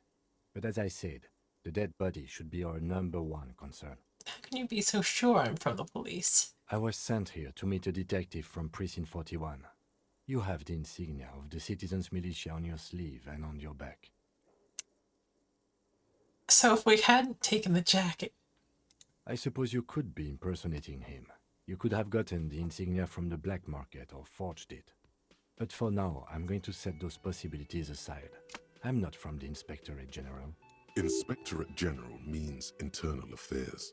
But as I said, the dead body should be our #1 concern. How can you be so sure I'm from the police? I was sent here to meet a detective from Precinct 41. You have the insignia of the citizens' militia on your sleeve and on your back. So if we hadn't taken the jacket... I suppose you could be impersonating him. You could have gotten the insignia from the black market or forged it. But for now, I'm going to set those possibilities aside. I'm not from the Inspectorate General. Inspectorate General means internal affairs.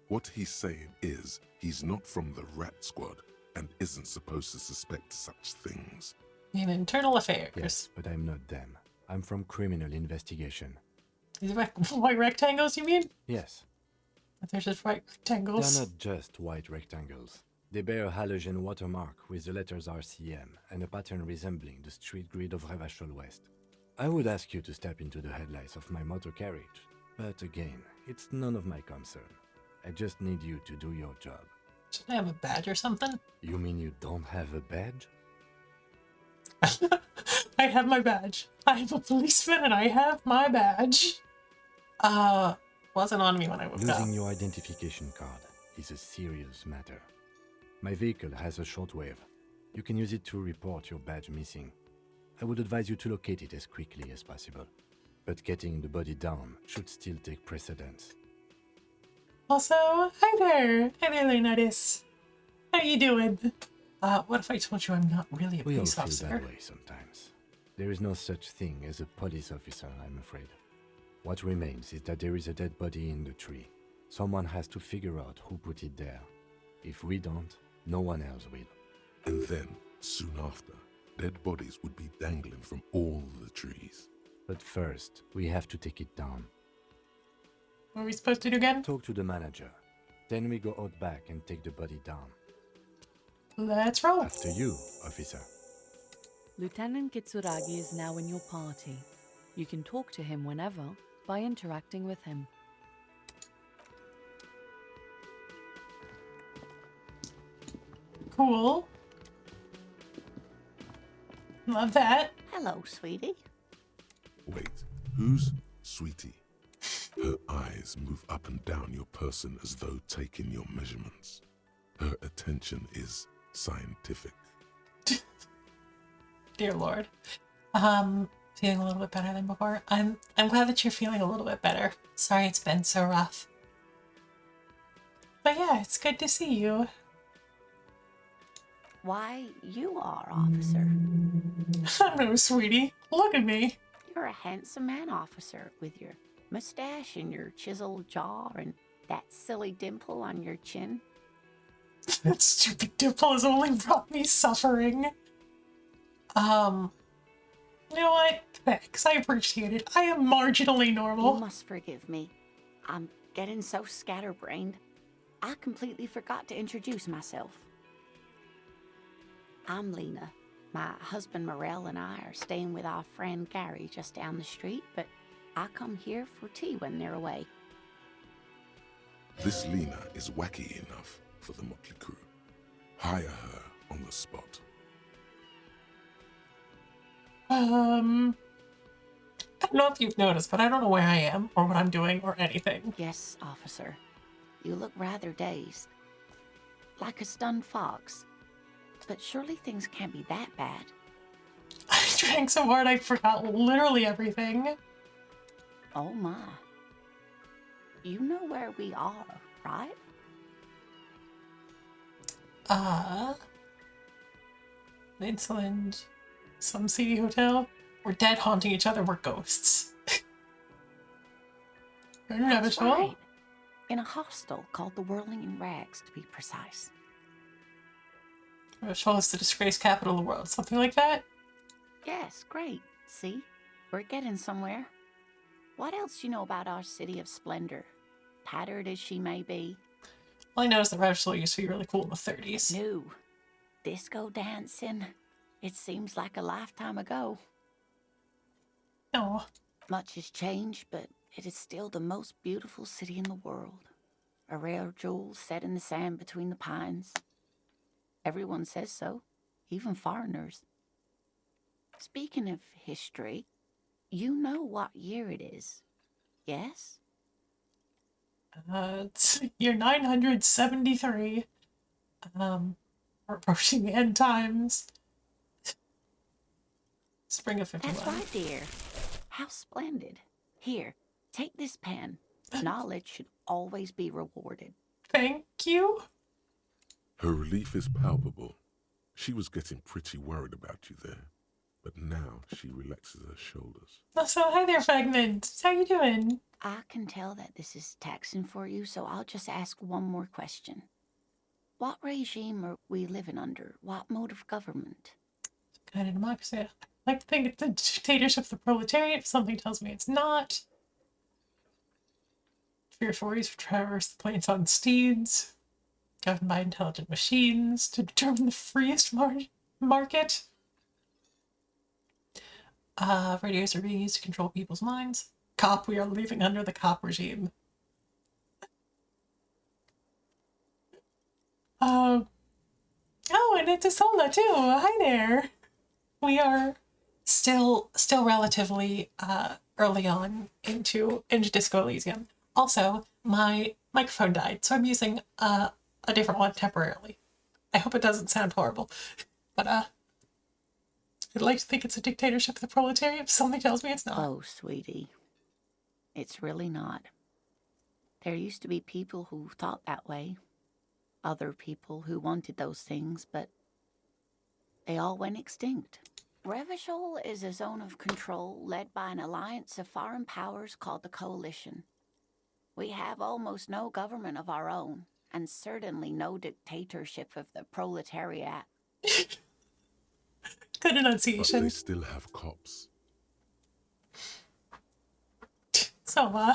What he's saying is he's not from the rat squad and isn't supposed to suspect such things. In internal affairs. Yes, but I'm not them. I'm from criminal investigation. These white rectangles, you mean? Yes. They're just white rectangles. They're not just white rectangles. They bear a halogen watermark with the letters RCM and a pattern resembling the street grid of Revachol West. I would ask you to step into the headlights of my motor carriage, but again, it's none of my concern. I just need you to do your job. Should I have a badge or something? You mean you don't have a badge? I have my badge. I'm a policeman and I have my badge. Wasn't on me when I woke up. Losing your identification card is a serious matter. My vehicle has a shortwave. You can use it to report your badge missing. I would advise you to locate it as quickly as possible. But getting the body down should still take precedence. Also, hi there. Hi there, Leonidas. How you doing? What if I told you I'm not really a We all police feel officer? that way sometimes. There is no such thing as a police officer, I'm afraid. What remains is that there is a dead body in the tree. Someone has to figure out who put it there. If we don't, no one else will. And then, soon after, dead bodies would be dangling from all the trees. But first, we have to take it down. What are we supposed to do again? Talk to the manager. Then we go out back and take the body down. Let's roll. After you, officer. Lieutenant Kitsuragi is now in your party. You can talk to him whenever by interacting with him. Cool. Love that. Hello, sweetie. Wait, who's Sweetie? Her eyes move up and down your person as though taking your measurements. Her attention is scientific. Dear Lord. Feeling a little bit better than before. I'm glad that you're feeling a little bit better. Sorry it's been so rough. But yeah, it's good to see you. Why, you are, officer. I know, sweetie. Look at me. You're a handsome man, officer, with your mustache and your chiseled jaw and that silly dimple on your chin. That stupid dimple has only brought me suffering. You know what? Thanks, I appreciate it. I am marginally You normal. must forgive me. I'm getting so scatterbrained. I completely forgot to introduce myself. I'm Lena. My husband Morel and I are staying with our friend Gary just down the street, but I come here for tea when they're away. This Lena is wacky enough for the motley crew. Hire her on the spot. I don't know if you've noticed, but I don't know where I am or what I'm doing or anything. Yes, officer. You look rather dazed. Like a stunned fox. But surely things can't be that bad. I drank so hard I forgot literally everything. Oh my. You know where we are, right? Midland, some seedy hotel. We're dead haunting each other, we're ghosts. You're in That's Revachol? right. In a hostel called the Whirling in Rags, to be precise. Revachol is the disgraced capital of the world, something like that? Yes, great. See? We're getting somewhere. What else do you know about our city of splendor? Tattered as she may be. All I know is that Revachol used to be really cool in the 30s. No. Disco dancing. It seems like a lifetime ago. No. Much has changed, but it is still the most beautiful city in the world. A rare jewel set in the sand between the pines. Everyone says so, even foreigners. Speaking of history, you know what year it is, yes? It's year 973. We're approaching the end times. Spring of 51. That's right, dear. How splendid. Here, take this pen. Knowledge should always be rewarded. Thank you. Her relief is palpable. She was getting pretty worried about you there, but now she relaxes her shoulders. Oh, so hi there, Fragment. How you doing? I can tell that this is taxing for you, so I'll just ask one more question. What regime are we living under? What mode of government? Kind of democracy. I like to think it's the dictatorship of the proletariat. Something tells me it's not. Fierce warriors traverse the plains on steeds, governed by intelligent machines to determine the freest market. Radios are being used to control people's minds. Cop, we are living under the cop regime. Oh, and it's Isolda too. Hi there. We are still relatively early on into Disco Elysium. Also, my microphone died, so I'm using a different one temporarily. I hope it doesn't sound horrible, but I'd like to think it's a dictatorship of the proletariat. Something tells me it's not. Oh, sweetie. It's really not. There used to be people who thought that way. Other people who wanted those things, but they all went extinct. Revachol is a zone of control led by an alliance of foreign powers called the Coalition. We have almost no government of our own, and certainly no dictatorship of the proletariat. Good But enunciation. they still have cops. So,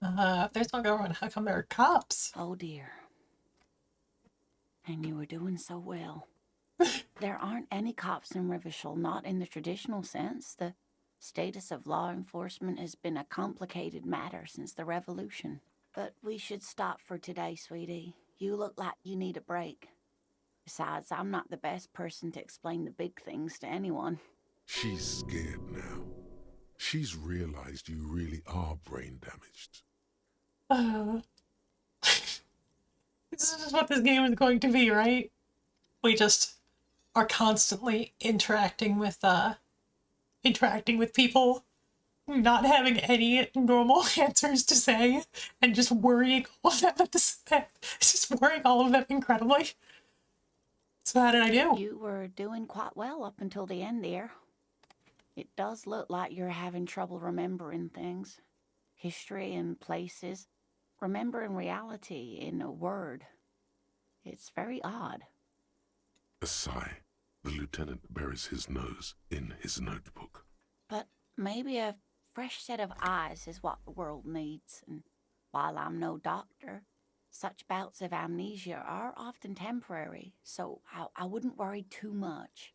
if there's no government, how come there are cops? Oh dear. And you were doing so well. There aren't any cops in Revachol, not in the traditional sense. The status of law enforcement has been a complicated matter since the revolution. But we should stop for today, sweetie. You look like you need a break. Besides, I'm not the best person to explain the big things to anyone. She's scared now. She's realized you really are brain damaged. This is what this game is going to be, right? We just are constantly interacting with people, not having any normal answers to say, and just worrying all of them incredibly. So how did I do? You were doing quite well up until the end there. It does look like you're having trouble remembering things. History and places. Remembering reality in a word. It's very odd. A sigh. The lieutenant buries his nose in his notebook. But maybe a fresh set of eyes is what the world needs. And while I'm no doctor, such bouts of amnesia are often temporary, so I wouldn't worry too much.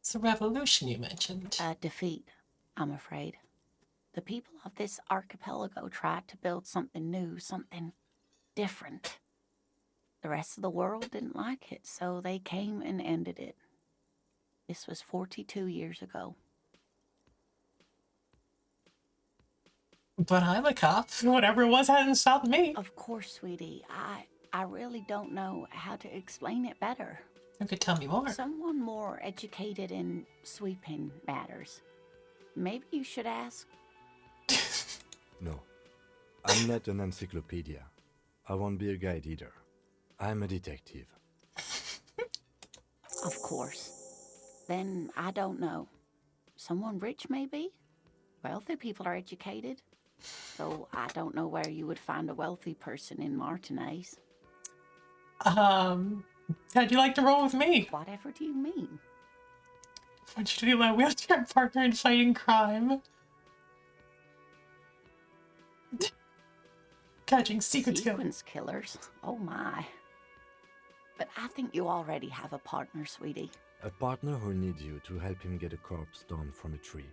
It's a revolution you mentioned. A defeat, I'm afraid. The people of this archipelago tried to build something new, something different. The rest of the world didn't like it, so they came and ended it. This was 42 years ago. But I'm a cop. Whatever it was hadn't stopped me. Of course, sweetie. I really don't know how to explain it better. You could tell me more. Someone more educated in sweeping matters. Maybe you should ask. No, I'm not an encyclopedia. I won't be a guide either. I'm a detective. Of course. Then I don't know. Someone rich, maybe? Wealthy people are educated. So I don't know where you would find a wealthy person in Martinez. How'd you like to roll with me? Whatever do you mean? I want you to be my wheelchair partner in fighting crime. Catching secret killers. Sequence killers? Oh my. But I think you already have a partner, sweetie. A partner who needs you to help him get a corpse down from a tree.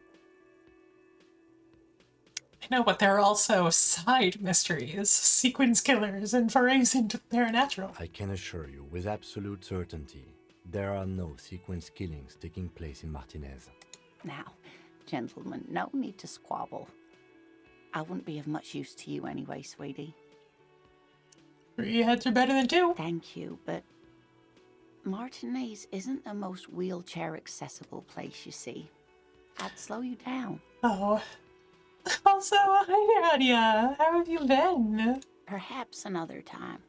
I know, but there are also side mysteries, sequence killers, and forays into the paranatural. I can assure you with absolute certainty, there are no sequence killings taking place in Martinez. Now, gentlemen, no need to squabble. I wouldn't be of much use to you anyway, sweetie. 3 heads are better than 2. Thank you, but Martinez isn't the most wheelchair-accessible place, you see. I'd slow you down. Oh. Also, hi, Nadia. How have you been? Perhaps another time.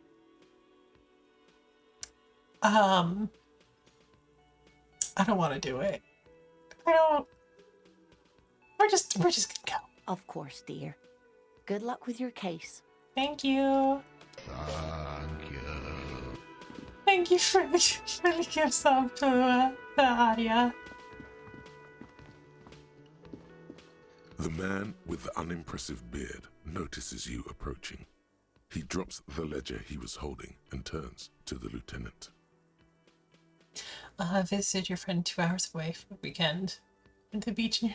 I don't want to do it. I don't. We're just gonna go. Of course, dear. Good luck with your case. Thank you. Thank you for the gift sub to Adia. The man with the unimpressive beard notices you approaching. He drops the ledger he was holding and turns to the lieutenant. Visited your friend 2 hours away for the weekend. Went to the beach near...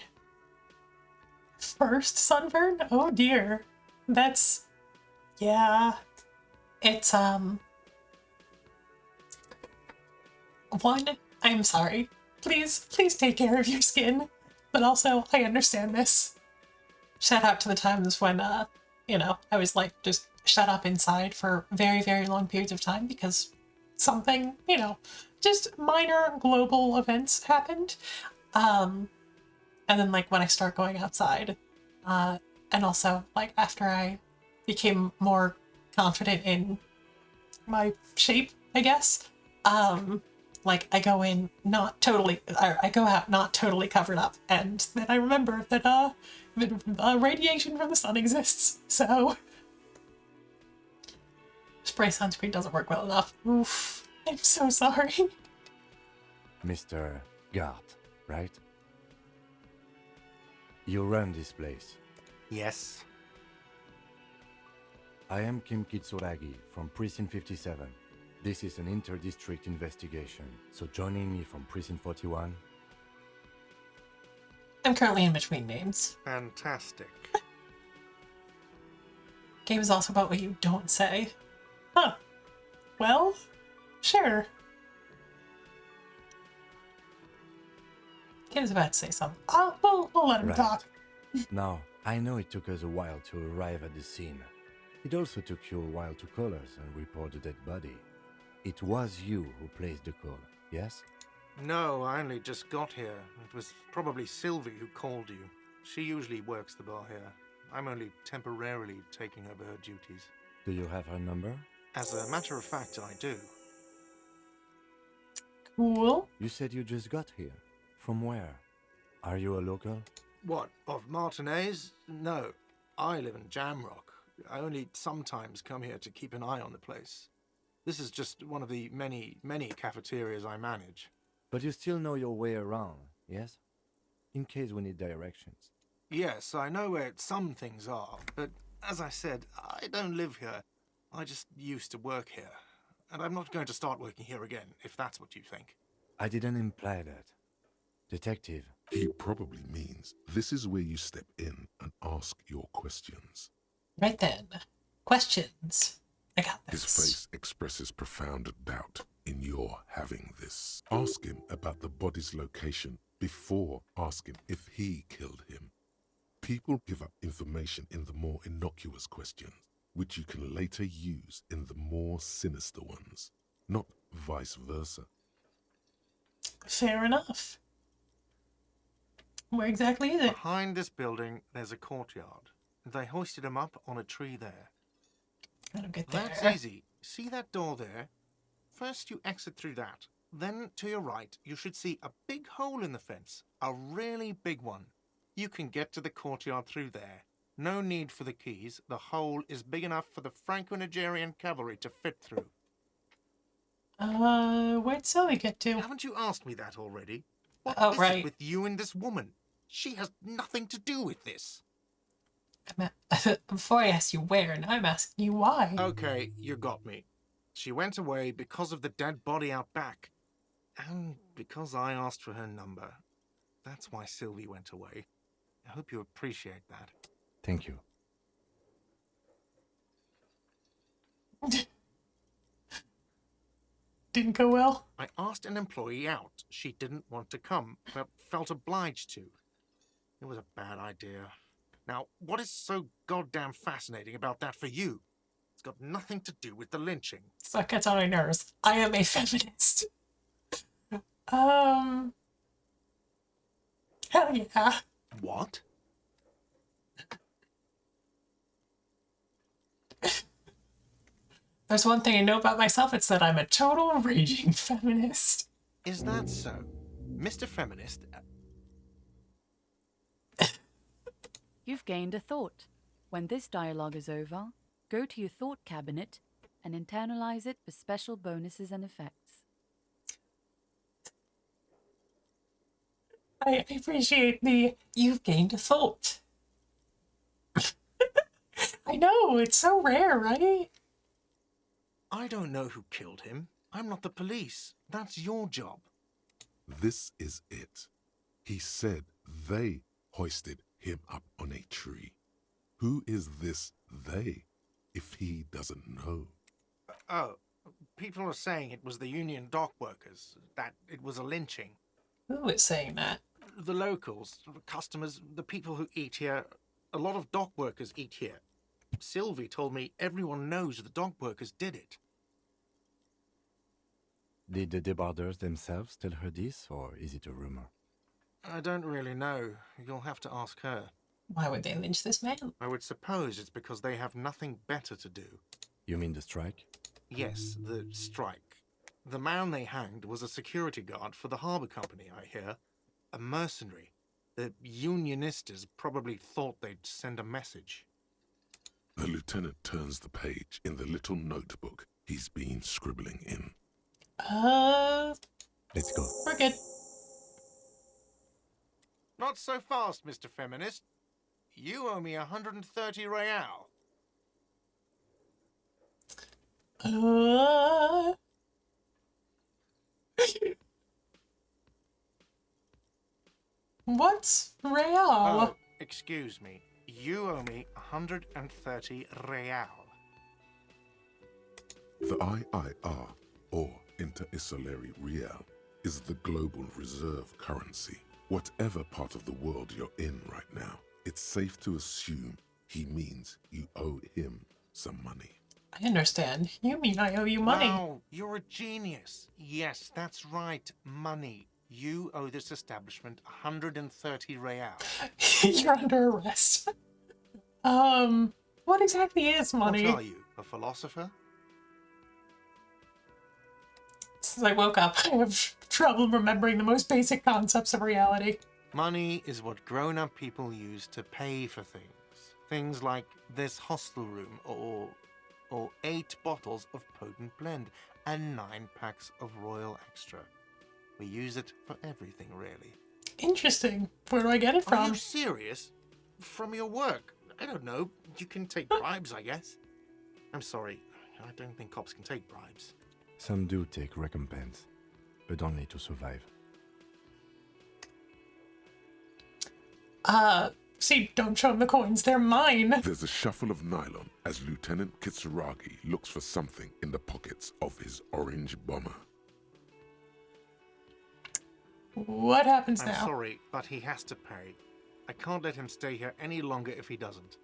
First sunburn? Oh dear. That's... Yeah. It's, One, I'm sorry. Please take care of your skin. But also, I understand this. Shout out to the times when, I was like just shut up inside for very, very long periods of time because something, just minor global events happened. And then like when I start going outside, and also like after I became more confident in my shape, I guess, like I go out not totally covered up, and then I remember that radiation from the sun exists, so spray sunscreen doesn't work well enough. Oof, I'm so sorry. Mr. Gart, right? You run this place. Yes. I am Kim Kitsuragi from Precinct 57. This is an inter-district investigation, so joining me from Precinct 41... I'm currently in between names. Fantastic. Game is also about what you don't say. Huh. Well, sure. Kid is about to say something. We'll let him Right. talk. Now, I know it took us a while to arrive at the scene. It also took you a while to call us and report the dead body. It was you who placed the call, yes? No, I only just got here. It was probably Sylvie who called you. She usually works the bar here. I'm only temporarily taking over her duties. Do you have her number? As a matter of fact, I do. Cool. You said you just got here. From where? Are you a local? What, of Martinez? No, I live in Jamrock. I only sometimes come here to keep an eye on the place. This is just one of the many, many cafeterias I manage. But you still know your way around, yes? In case we need directions. Yes, I know where some things are, but as I said, I don't live here. I just used to work here. And I'm not going to start working here again, if that's what you think. I didn't imply that. Detective, He probably means this is where you step in and ask your questions. Right then. Questions. I got His this. face expresses profound doubt in your having this. Ask him about the body's location before asking if he killed him. People give up information in the more innocuous questions, which you can later use in the more sinister ones, not vice versa. Fair enough. Where exactly is it? Behind this building, there's a courtyard. They hoisted him up on a tree there. I don't get there. That's easy. See that door there? First you exit through that. Then to your right, you should see a big hole in the fence. A really big one. You can get to the courtyard through there. No need for the keys. The hole is big enough for the Franco-Nigerian cavalry to fit through. Where'd Sylvie get to? Haven't you asked me that already? What Oh, is right. it with you and this woman? She has nothing to do with this. Before I asked you where, and I'm asking you why. Okay, you got me. She went away because of the dead body out back. And because I asked for her number. That's why Sylvie went away. I hope you appreciate that. thank you. Didn't go well. I asked an employee out. She didn't want to come, but felt obliged to. It was a bad idea. Now, what is so goddamn fascinating about that for you? It's got nothing to do with the lynching. So it gets on my nerves. I am a feminist. Hell yeah. What? There's one thing I know about myself, it's that I'm a total raging feminist. Is that so? Mr. Feminist, You've gained a thought. When this dialogue is over, go to your thought cabinet and internalize it for special bonuses and effects. I appreciate the you've gained a thought. I know, it's so rare, right? I don't know who killed him. I'm not the police. That's your job. This is it. He said they hoisted him up on a tree. Who is this they, if he doesn't know? Oh, people are saying it was the union dock workers, that it was a lynching. Who is saying that? The locals, the customers, the people who eat here. A lot of dock workers eat here. Sylvie told me everyone knows the dock workers did it. Did the debarders themselves tell her this, or is it a rumor? I don't really know. You'll have to ask her. Why would they lynch this man? I would suppose it's because they have nothing better to do. You mean the strike? Yes, the strike. The man they hanged was a security guard for the harbour company, I hear. A mercenary. The unionistas probably thought they'd send a message. The lieutenant turns the page in the little notebook he's been scribbling in. Let's go. We're good. Not so fast, Mr. Feminist. You owe me 130 real. What's real? Oh, excuse me. You owe me 130 real. The IIR, or Inter-Isolary Real, is the global reserve currency. Whatever part of the world you're in right now, it's safe to assume he means you owe him some money. I understand. You mean I owe you money? Wow, you're a genius. Yes, that's right. Money. You owe this establishment 130 real. You're under arrest. What exactly is money? What are you, a philosopher? It's Since I woke up, I have trouble remembering the most basic concepts of reality. Money is what grown-up people use to pay for things. Things like this hostel room, or 8 bottles of potent blend, and 9 packs of Royal Extra. We use it for everything, really. Interesting. Where do I get it Are from? you serious? From your work? I don't know. You can take bribes, I guess. I'm sorry. I don't think cops can take bribes. Some do take recompense, but only to survive. See, don't show him the coins. They're mine. There's a shuffle of nylon as Lieutenant Kitsuragi looks for something in the pockets of his orange bomber. What happens I'm now? sorry, but he has to pay. I can't let him stay here any longer if he doesn't.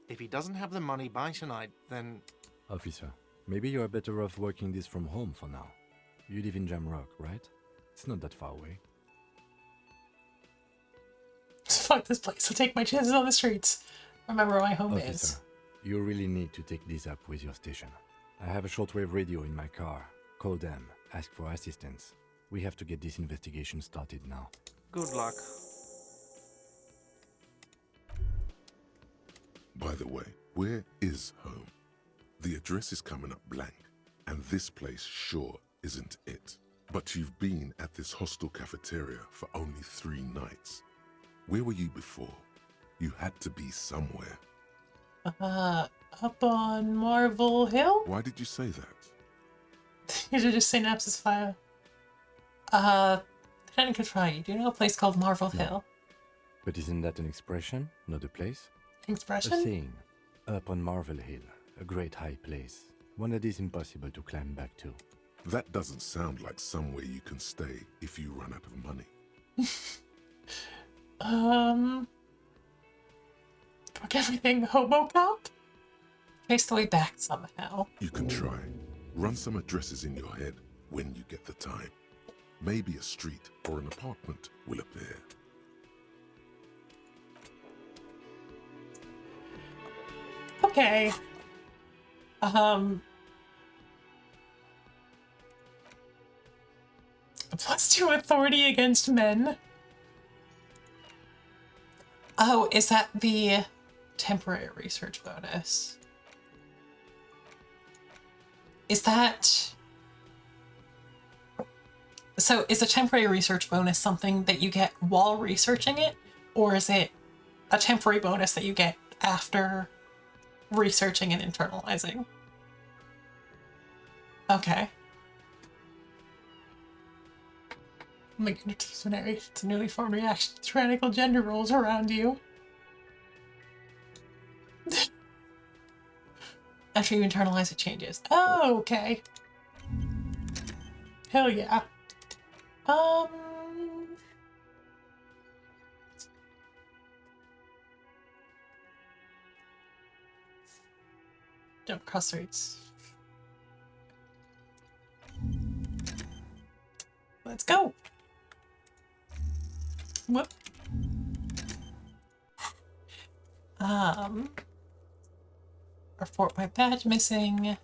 If he doesn't have the money by tonight, then... Officer, maybe you are better off working this from home for now. You live in Jamrock, right? It's not that far away. Fuck this place. I'll take my chances on the streets. Remember where my home Officer, is. you really need to take this up with your station. I have a shortwave radio in my car. Call them, ask for assistance. We have to get this investigation started now. Good luck. By the way, where is home? The address is coming up blank, and this place sure isn't it. But you've been at this hostel cafeteria for only 3 nights. Where were you before? You had to be somewhere. Up on Marvel Hill? Why did you say that? These are just synapses fire. Lieutenant Kitsuragi, do you know a place called Marvel Hill? But isn't that an expression, not a place? A Expression? saying. Up on Marvel Hill, a great high place. One that is impossible to climb back to. That doesn't sound like somewhere you can stay if you run out of money. Fuck everything, hobo cop? Trace the way back somehow. You can try. Run some addresses in your head when you get the time. Maybe a street or an apartment will appear. Okay. +2 authority against men. Oh, is that the temporary research bonus? Is that... So is a temporary research bonus something that you get while researching it? Or is it a temporary bonus that you get after researching and internalizing? Okay. Making it disciplinary. It's a newly formed reaction to tyrannical gender roles around you. After you internalize, it changes. Oh, okay. Hell yeah. Don't cross streets. Let's go. Whoop. Report my badge missing.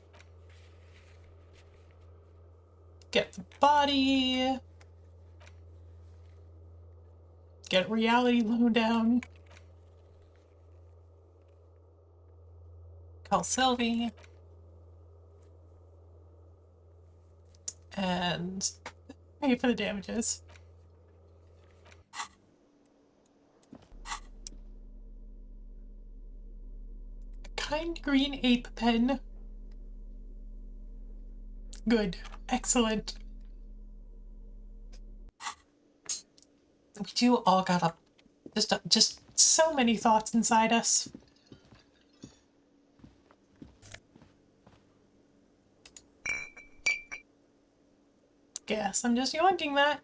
Get the body. Get reality lowdown. Call Sylvie. And pay for the damages. A kind green ape pen. Good. Excellent. We do all got up. Just so many thoughts inside us. Guess I'm just yoinking that.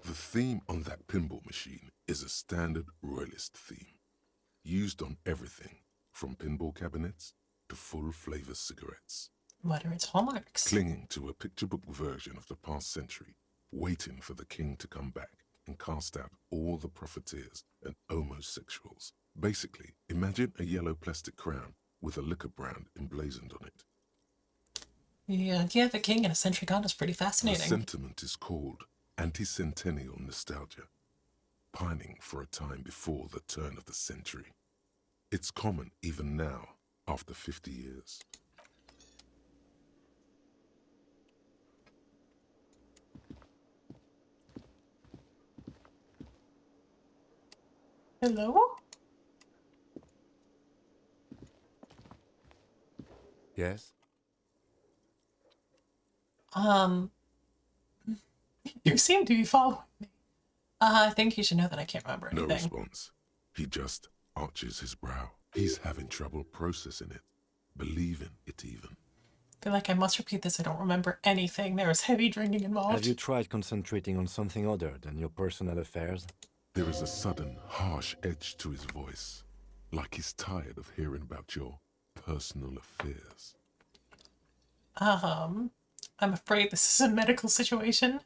The theme on that pinball machine is a standard royalist theme, used on everything from pinball cabinets to full-flavor cigarettes. What are its hallmarks? Clinging to a picture book version of the past century, waiting for the king to come back and cast out all the profiteers and homosexuals Basically, imagine a yellow plastic crown with a liquor brand emblazoned on it. Yeah, the king in a century gone is pretty The fascinating. sentiment is called anti-centennial nostalgia, pining for a time before the turn of the century. It's common even now, after 50 years. Hello? Yes? You seem to be following me. I think you should know that I can't remember No anything. response. He just arches his brow. He's having trouble processing it, believing it even. I feel like I must repeat this. I don't remember anything. There was heavy drinking involved. Have you tried concentrating on something other than your personal affairs? There is a sudden, harsh edge to his voice, like he's tired of hearing about your personal affairs. I'm afraid this is a medical situation.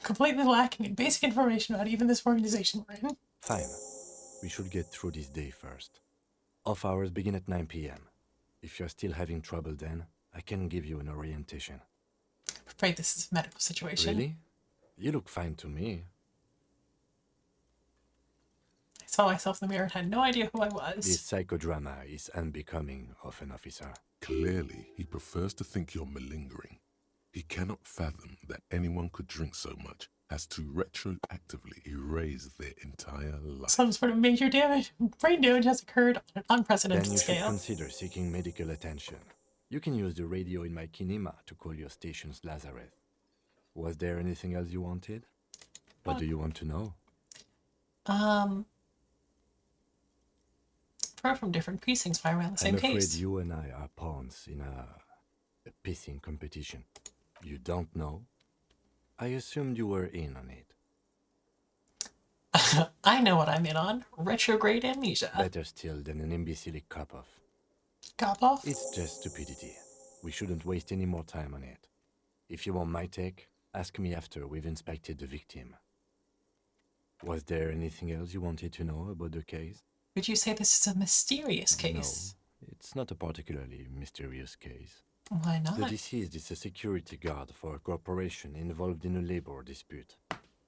Completely lacking in basic information about even this organization we're in. Fine. We should get through this day first. Off hours begin at 9 p.m. If you're still having trouble then, I can give you an orientation. I'm afraid this is a medical situation. Really? You look fine to me. I saw myself in the mirror and had no idea who I was. This psychodrama is unbecoming of an officer. Clearly, he prefers to think you're malingering. He cannot fathom that anyone could drink so much as to retroactively erase their entire life. Some sort of major damage, brain damage has occurred on an unprecedented Then you should scale. consider seeking medical attention. You can use the radio in my kinema to call your station's Lazareth. Was there anything else you wanted? What do you want to know? We're from different precincts, but around the same I'm afraid case. you and I are pawns in a pissing competition. You don't know? I assumed you were in on it. I know what I'm in on. Retrograde amnesia. Better still than an imbecilic cop-off. Cop off? It's just stupidity. We shouldn't waste any more time on it. If you want my take, ask me after we've inspected the victim. Was there anything else you wanted to know about the case? Would you say this is a mysterious case? No, it's not a particularly mysterious case. Why not? The deceased is a security guard for a corporation involved in a labor dispute.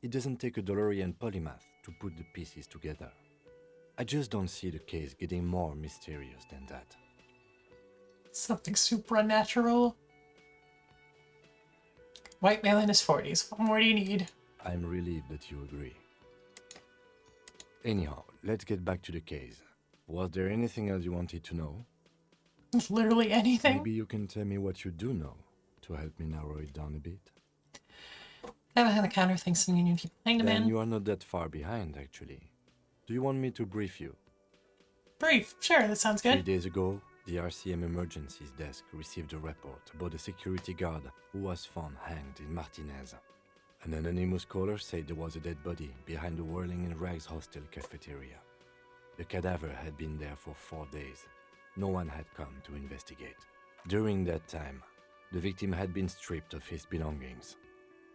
It doesn't take a DeLorean polymath to put the pieces together. I just don't see the case getting more mysterious than that. Something supernatural. White male in his 40s. What more do you need? I'm relieved that you agree. Anyhow, let's get back to the case. Was there anything else you wanted to know? Literally anything? Maybe you can tell me what you do know to help me narrow it down a bit. I haven't had the counter thing some union people hanged him Then in. you are not that far behind, actually. Do you want me to brief you? Brief. Sure, that sounds 3 good. days ago, the RCM emergencies desk received a report about a security guard who was found hanged in Martinez. An anonymous caller said there was a dead body behind the Whirling in Rags hostel cafeteria. The cadaver had been there for 4 days. No one had come to investigate. During that time, the victim had been stripped of his belongings.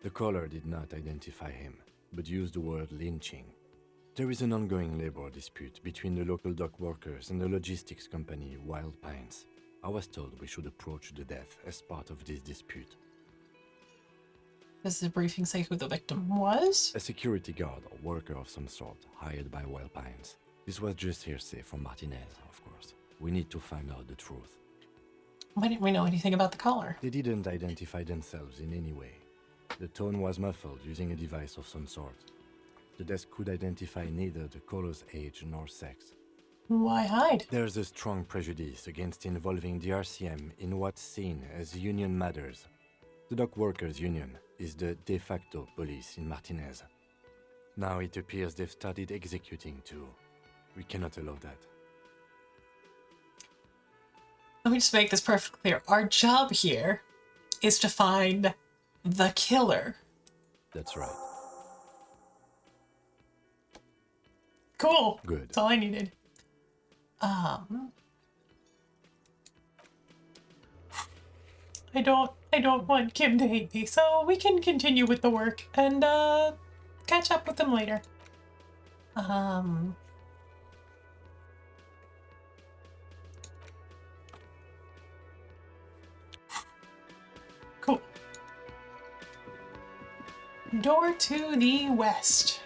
The caller did not identify him, but used the word lynching. There is an ongoing labor dispute between the local dock workers and the logistics company Wild Pines. I was told we should approach the death as part of this dispute. Does the briefing say who the victim was? A security guard or worker of some sort hired by Wild Pines. This was just hearsay from Martinez, of course. We need to find out the truth. Why didn't we know anything about the caller? They didn't identify themselves in any way. The tone was muffled using a device of some sort. The desk could identify neither the caller's age nor sex. Why hide? There's a strong prejudice against involving the RCM in what's seen as union matters. The dock workers' union is the de facto police in Martinez. Now it appears they've started executing too. We cannot allow that. Let me just make this perfectly clear. Our job here is to find the killer. That's right. Cool. Good. That's all I needed. I don't want Kim to hate me, so we can continue with the work and catch up with them later. Cool. Door to the west.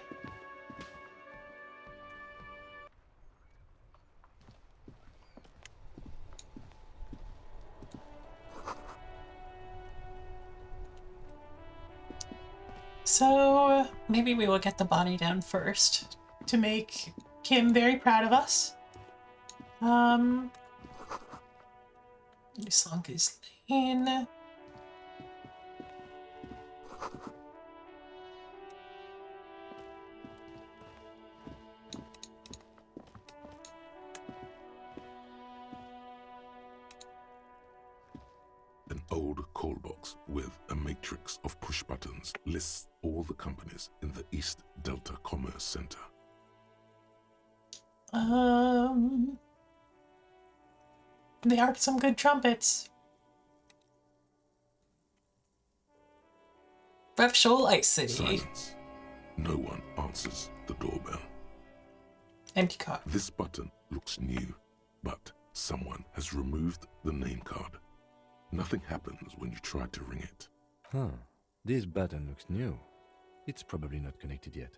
So maybe we will get the body down first to make Kim very proud of us. Slanka's Lane. An old call box with a matrix of push buttons lists all the companies in the East Delta Commerce Center. They are some good trumpets. Rev Shoal Ice City. Silence. No one answers the doorbell. Empty card. This button looks new, but someone has removed the name card. Nothing happens when you try to ring it. Huh. This button looks new. It's probably not connected yet.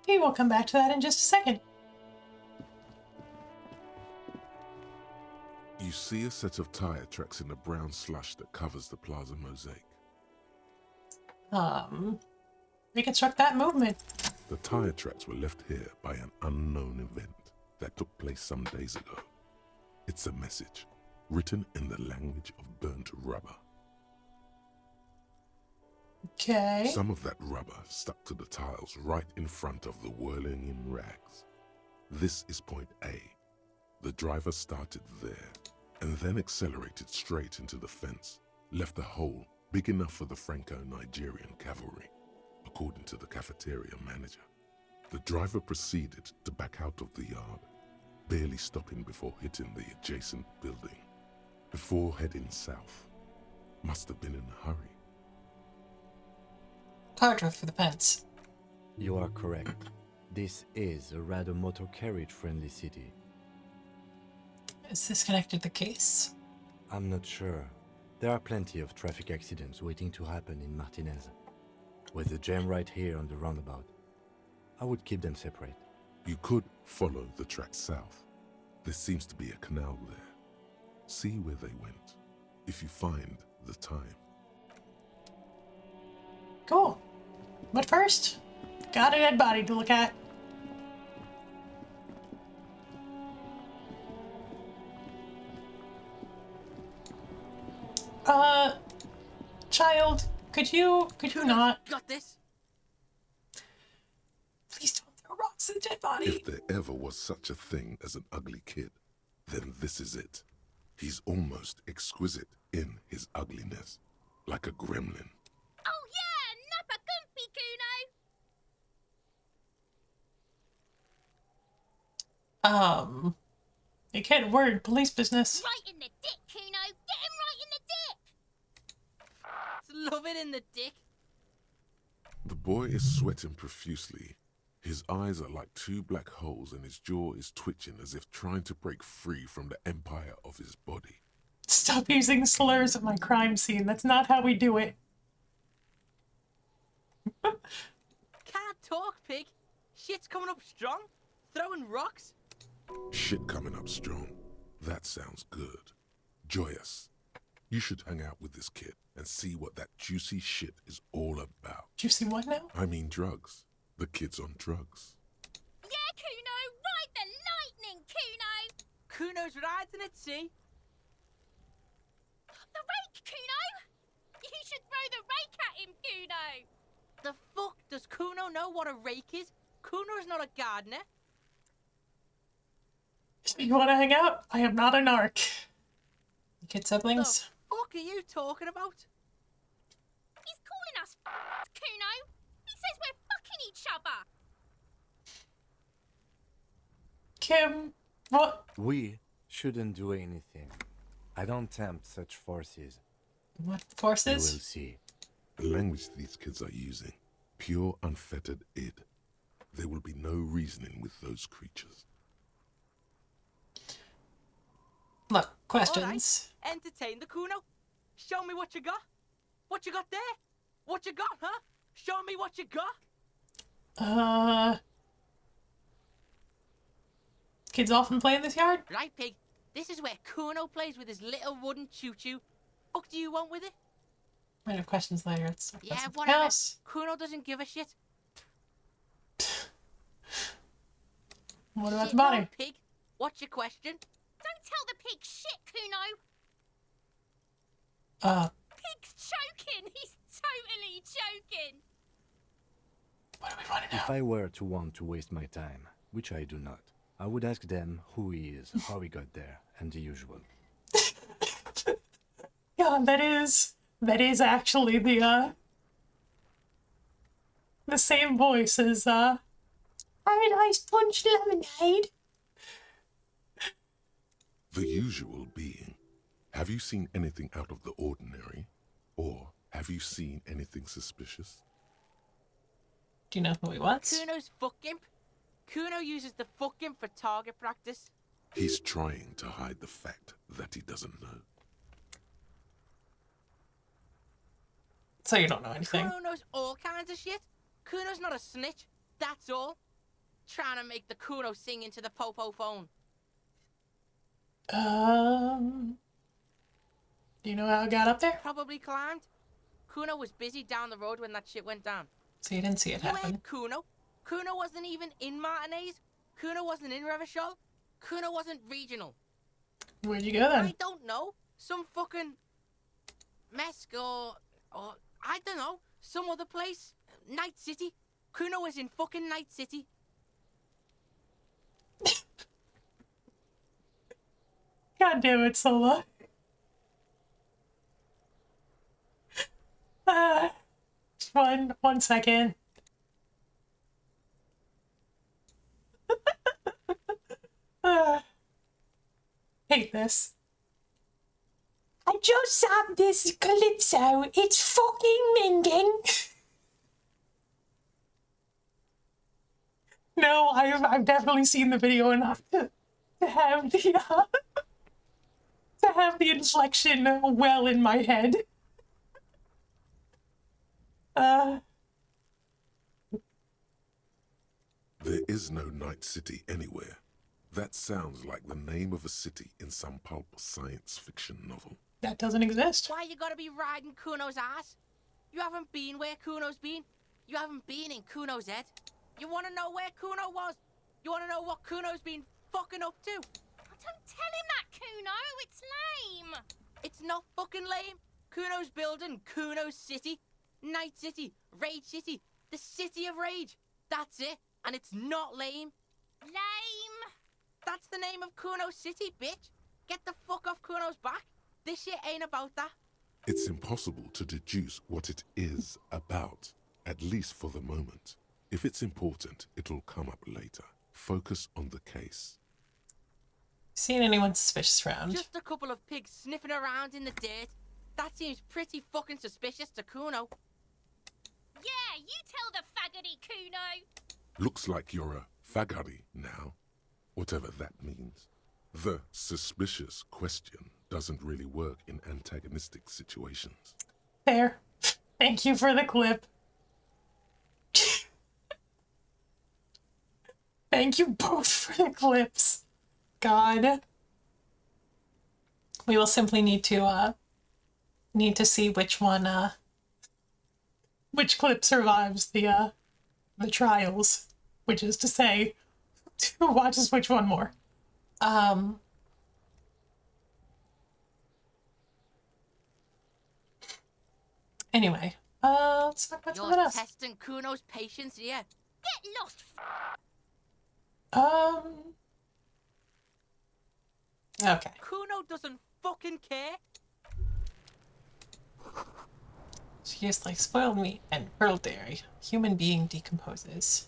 Okay, we'll come back to that in just a second. You see a set of tire tracks in the brown slush that covers the plaza mosaic. Reconstruct that movement. The tire tracks were left here by an unknown event that took place some days ago. It's a message, written in the language of burnt rubber. Okay. Some of that rubber stuck to the tiles right in front of the whirling in rags. This is point A. The driver started there, and then accelerated straight into the fence, left a hole big enough for the Franco-Nigerian cavalry, according to the cafeteria manager. The driver proceeded to back out of the yard, barely stopping before hitting the adjacent building, before heading south. Must have been in a hurry. Car drove for the fence. You are correct. This is a rather motor carriage-friendly city. Is this connected to the case? I'm not sure. There are plenty of traffic accidents waiting to happen in Martinez. With the jam right here on the roundabout, I would keep them separate. You could follow the track south. There seems to be a canal there. See where they went, if you find the time. Cool. But first, got a dead body to look at. Child, could you not? Got this. Please don't throw rocks at the dead body. If there ever was such a thing as an ugly kid, then this is it. He's almost exquisite in his ugliness, like a gremlin. Oh yeah, Nappa Gumpy Kuno! You can't word police business. Right in the dick, Kuno! Get him right in the dick! Love it in the dick. The boy is sweating profusely. His eyes are like two black holes and his jaw is twitching as if trying to break free from the empire of his body. Stop using slurs at my crime scene. That's not how we do it. Can't talk, pig. Shit's coming up strong. Throwing rocks. Shit coming up strong. That sounds good. Joyous. You should hang out with this kid and see what that juicy shit is all about. Juicy what now? I mean drugs. The kid's on drugs. Yeah, Kuno! Ride the lightning, Kuno! Kuno's riding at sea. The rake, Kuno! You should throw the rake at him, Kuno! The fuck does Kuno know what a rake is? Kuno's not a gardener. You want to hang out? I am not a narc. Kid siblings? The fuck are you talking about? He's calling us Kuno! He says we're fucking each other! Kim, what? We shouldn't do anything. I don't tempt such forces. What You will forces? see. The language these kids are using, pure unfettered id. There will be no reasoning with those creatures. Look, All questions. right, entertain the Kuno. Show me what you got. What you got there? What you got, huh? Show me what you got. Kids often play in this yard? Right, pig. This is where Kuno plays with his little wooden choo-choo. Fuck do you want with it? Might have questions later. Let's talk about Yeah, something whatever. else. Kuno doesn't give a shit. What about Shit, the body? no, pig. What's your question? Don't tell the pig shit, Kuno. Pig's choking. He's totally choking. What are we running If now? I were to want to waste my time, which I do not, I would ask them who he is, how he got there, and the usual. Yeah, that is actually the same voice as have a nice punch lemonade. The usual being, have you seen anything out of the ordinary? Or have you seen anything suspicious? Do you know who he was? Kuno's fuck imp. Kuno uses the fuck imp for target practice. He's trying to hide the fact that he doesn't know. So you don't know anything. Kuno knows all kinds of shit. Kuno's not a snitch. That's all. Trying to make the Kuno sing into the popo phone. Do you know how it got up there? Probably climbed. Kuno was busy down the road when that shit went down. So you didn't see it You happen. ain't Kuno. Kuno wasn't even in Martinez. Kuno wasn't in Revachol. Kuno wasn't regional. Where'd you go then? I don't know. Some fucking Mesk or I don't know. Some other place. Night City. Kuno was in fucking Night City. God damn it, Sola. Just one second. Hate this. I just saw this Calypso. It's fucking minging. No, I've definitely seen the video enough to have the to have the inflection well in my head. There is no Night City anywhere. That sounds like the name of a city in some pulp science fiction novel. That doesn't exist. Why you gotta be riding Kuno's ass? You haven't been where Kuno's been. You haven't been in Kuno's head. You wanna know where Kuno was? You wanna know what Kuno's been fucking up to? Don't tell him that, Kuno. It's lame. It's not fucking lame. Kuno's building Kuno's city. Night City. Rage City. The City of Rage. That's it. And it's not lame. Lame. That's the name of Kuno's city, bitch. Get the fuck off Kuno's back. This shit ain't about that. It's impossible to deduce what it is about, at least for the moment. If it's important, it'll come up later. Focus on the case. Seen anyone suspicious around? Just a couple of pigs sniffing around in the dirt. That seems pretty fucking suspicious to Kuno. Yeah, you tell the faggoty, Kuno. Looks like you're a fagari now, whatever that means. The suspicious question doesn't really work in antagonistic situations. There. Thank you for the clip. Thank you both for the clips. God. We will simply need to see which one which clip survives the trials, which is to say who watches which one more. Anyway, let's talk about something You're else. testing Kuno's patience here. Get lost. Okay. Kuno doesn't fucking care. She's like spoiled meat and curdled dairy. Human being decomposes.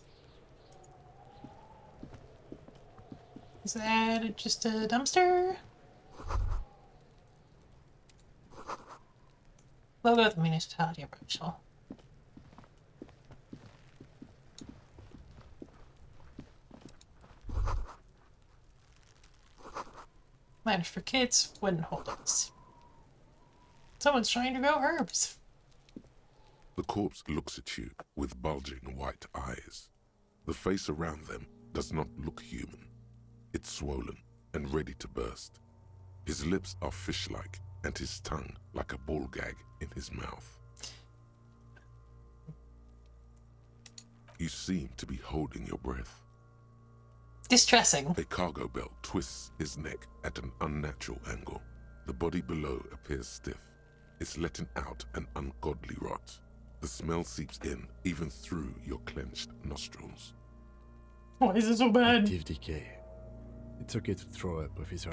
Is that just a dumpster? Logo of the municipality of Rachel. Managed for kids, wooden holdings. Someone's trying to grow herbs. The corpse looks at you with bulging white eyes. The face around them does not look human. It's swollen and ready to burst. His lips are fish-like and his tongue like a ball gag in his mouth. You seem to be holding your breath. Distressing. A cargo belt twists his neck at an unnatural angle. The body below appears stiff. It's letting out an ungodly rot. The smell seeps in, even through your clenched nostrils. Why is it so bad? Active decay. It's okay to throw up, officer.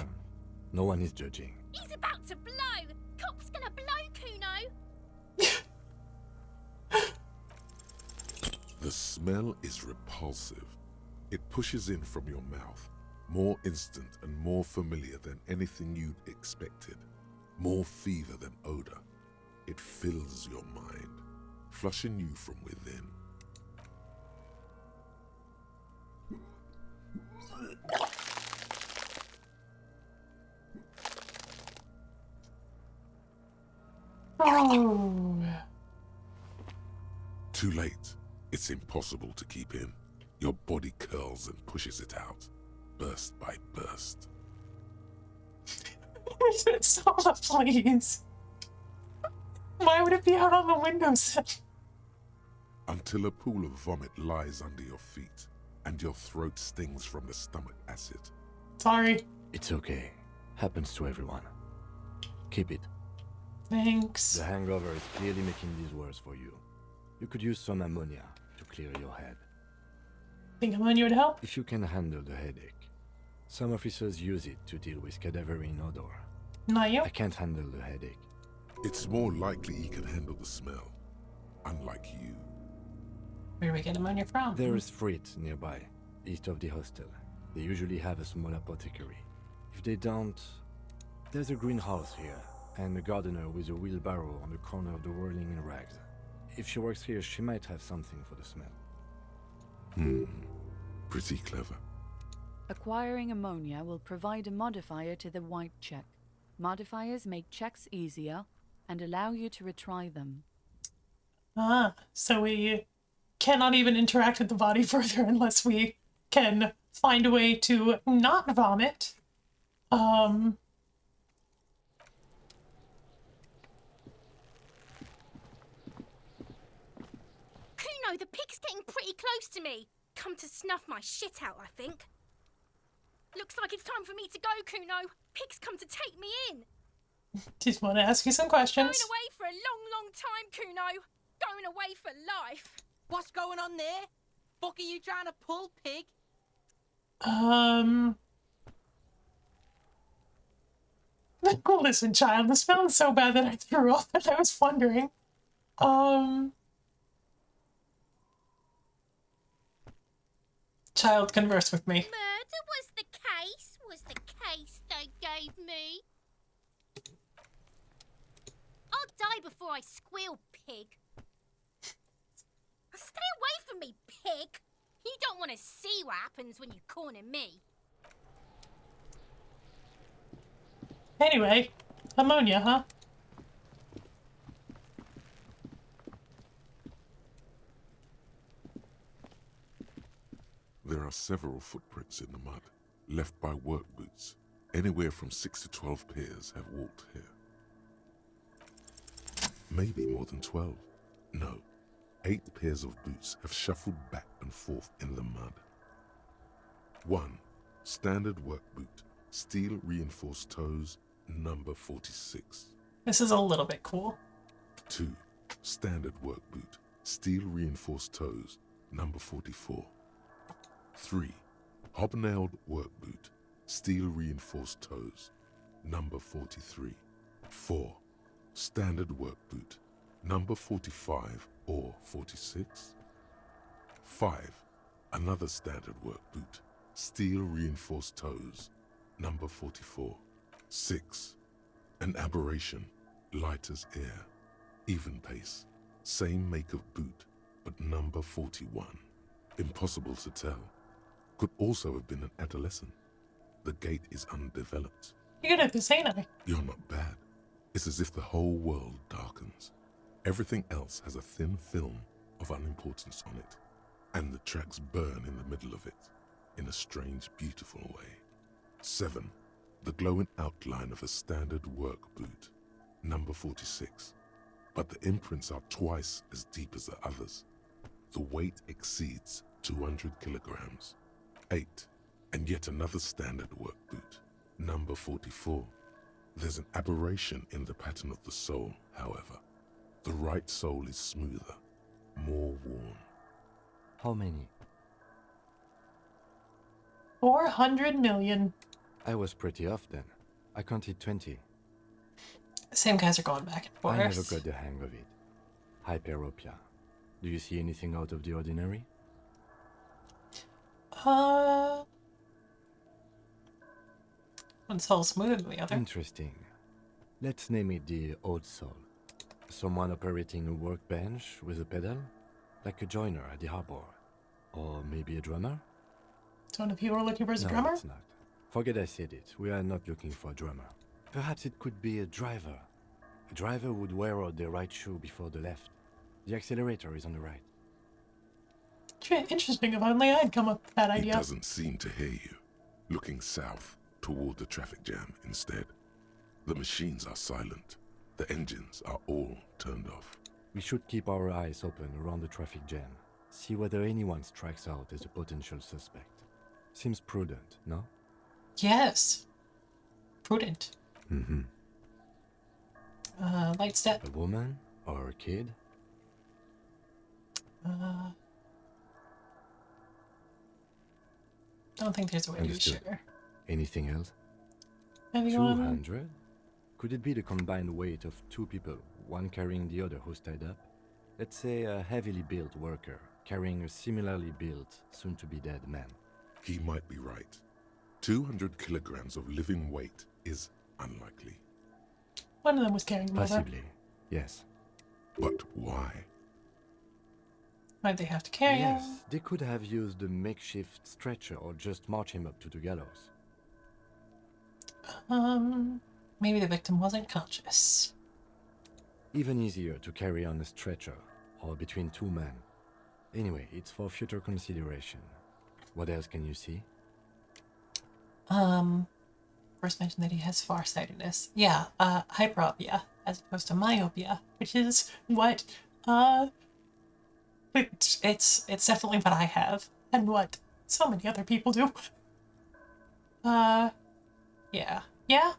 No one is judging. He's about to blow. Cop's gonna blow, Kuno. The smell is repulsive. It pushes in from your mouth, more instant and more familiar than anything you'd expected. More fever than odor. It fills your mind, flushing you from within. Oh. Too late. It's impossible to keep in. Your body curls and pushes it out, burst by burst. Stop, please. Why would it be out on the windowsill? Until a pool of vomit lies under your feet, and your throat stings from the stomach acid. Sorry. It's okay. Happens to everyone. Keep it. Thanks. The hangover is clearly making these worse for you. You could use some ammonia to clear your head. Think ammonia would help? If you can handle the headache. Some officers use it to deal with cadaverine odor. Not you. I can't handle the headache. It's more likely he can handle the smell, unlike you. Where do we get ammonia from? There is Frit nearby, east of the hostel. They usually have a small apothecary. If they don't, there's a greenhouse here, and a gardener with a wheelbarrow on the corner of the whirling in rags. If she works here, she might have something for the smell. Pretty clever. Acquiring ammonia will provide a modifier to the white check. Modifiers make checks easier and allow you to retry them. Ah, so we cannot even interact with the body further unless we can find a way to not vomit. Kuno, the pig's getting pretty close to me. Come to snuff my shit out, I think. Looks like it's time for me to go, Kuno. Pig's come to take me in. Just want to ask you some questions. Going away for a long, long time, Kuno. Going away for life. What's going on there? Fuck are you trying to pull, pig? Listen, child, the smell is so bad that I threw up and I was wondering. Child, converse with me. Murder was the case they gave me. I'll die before I squeal, pig. Stay away from me, pig. You don't want to see what happens when you corner me. Anyway, ammonia, huh? There are several footprints in the mud, left by work boots. Anywhere from 6 to 12 pairs have walked here. Maybe more than 12. No, 8 pairs of boots have shuffled back and forth in the mud. 1. Standard work boot, steel reinforced toes, number 46. This is a little bit cool. 2. Standard work boot, steel reinforced toes, number 44. 3. Hobnailed work boot, steel reinforced toes, number 43. 4. Standard work boot, number 45 or 46. 5. Another standard work boot, steel reinforced toes, number 44. 6. An aberration, light as air, Even pace. Same make of boot, but number 41. Impossible to tell. Could also have been an adolescent. The gait is undeveloped. You're good at this, ain't I? You're not bad. It's as if the whole world darkens. Everything else has a thin film of unimportance on it, and the tracks burn in the middle of it, in a strange, beautiful way. 7. The glowing outline of a standard work boot, number 46. But the imprints are twice as deep as the others. The weight exceeds 200 kilograms. 8. And yet another standard work boot, number 44. There's an aberration in the pattern of the sole, however. The right sole is smoother, more worn. How many? 400 million. I was pretty off then. I counted 20. Same guys are going back and forth. I never got the hang of it. Hyperopia. Do you see anything out of the ordinary? One soul smoother than the other. Interesting. Let's name it the old soul. Someone operating a workbench with a pedal? Like a joiner at the harbor. Or maybe a drummer? So if you were looking for a No, drummer? it's not. Forget I said it. We are not looking for a drummer. Perhaps it could be a driver. A driver would wear out the right shoe before the left. The accelerator is on the right. Interesting, if only I'd come up with that He idea. doesn't seem to hear you, looking south toward the traffic jam instead. The machines are silent. The engines are all turned off. We should keep our eyes open around the traffic jam. See whether anyone strikes out as a potential suspect. Seems prudent, no? Yes. Prudent. Mm-hmm. Light step. A woman or a kid? Don't think there's a way to be Understood. sure. Anything else? Anyone? 200? Could it be the combined weight of two people, one carrying the other who's tied up? Let's say a heavily built worker carrying a similarly built, soon-to-be-dead man. He might be right. 200 kilograms of living weight is unlikely. One of them was carrying mother. Possibly, yes. But why? Why'd they have to carry him? Yes, they could have used a makeshift stretcher or just march him up to the gallows. Maybe the victim wasn't conscious. Even easier to carry on a stretcher, or between two men. Anyway, it's for future consideration. What else can you see? First mentioned that he has farsightedness. Yeah, hyperopia, as opposed to myopia, which is what, it's definitely what I have, and what so many other people do. Yeah,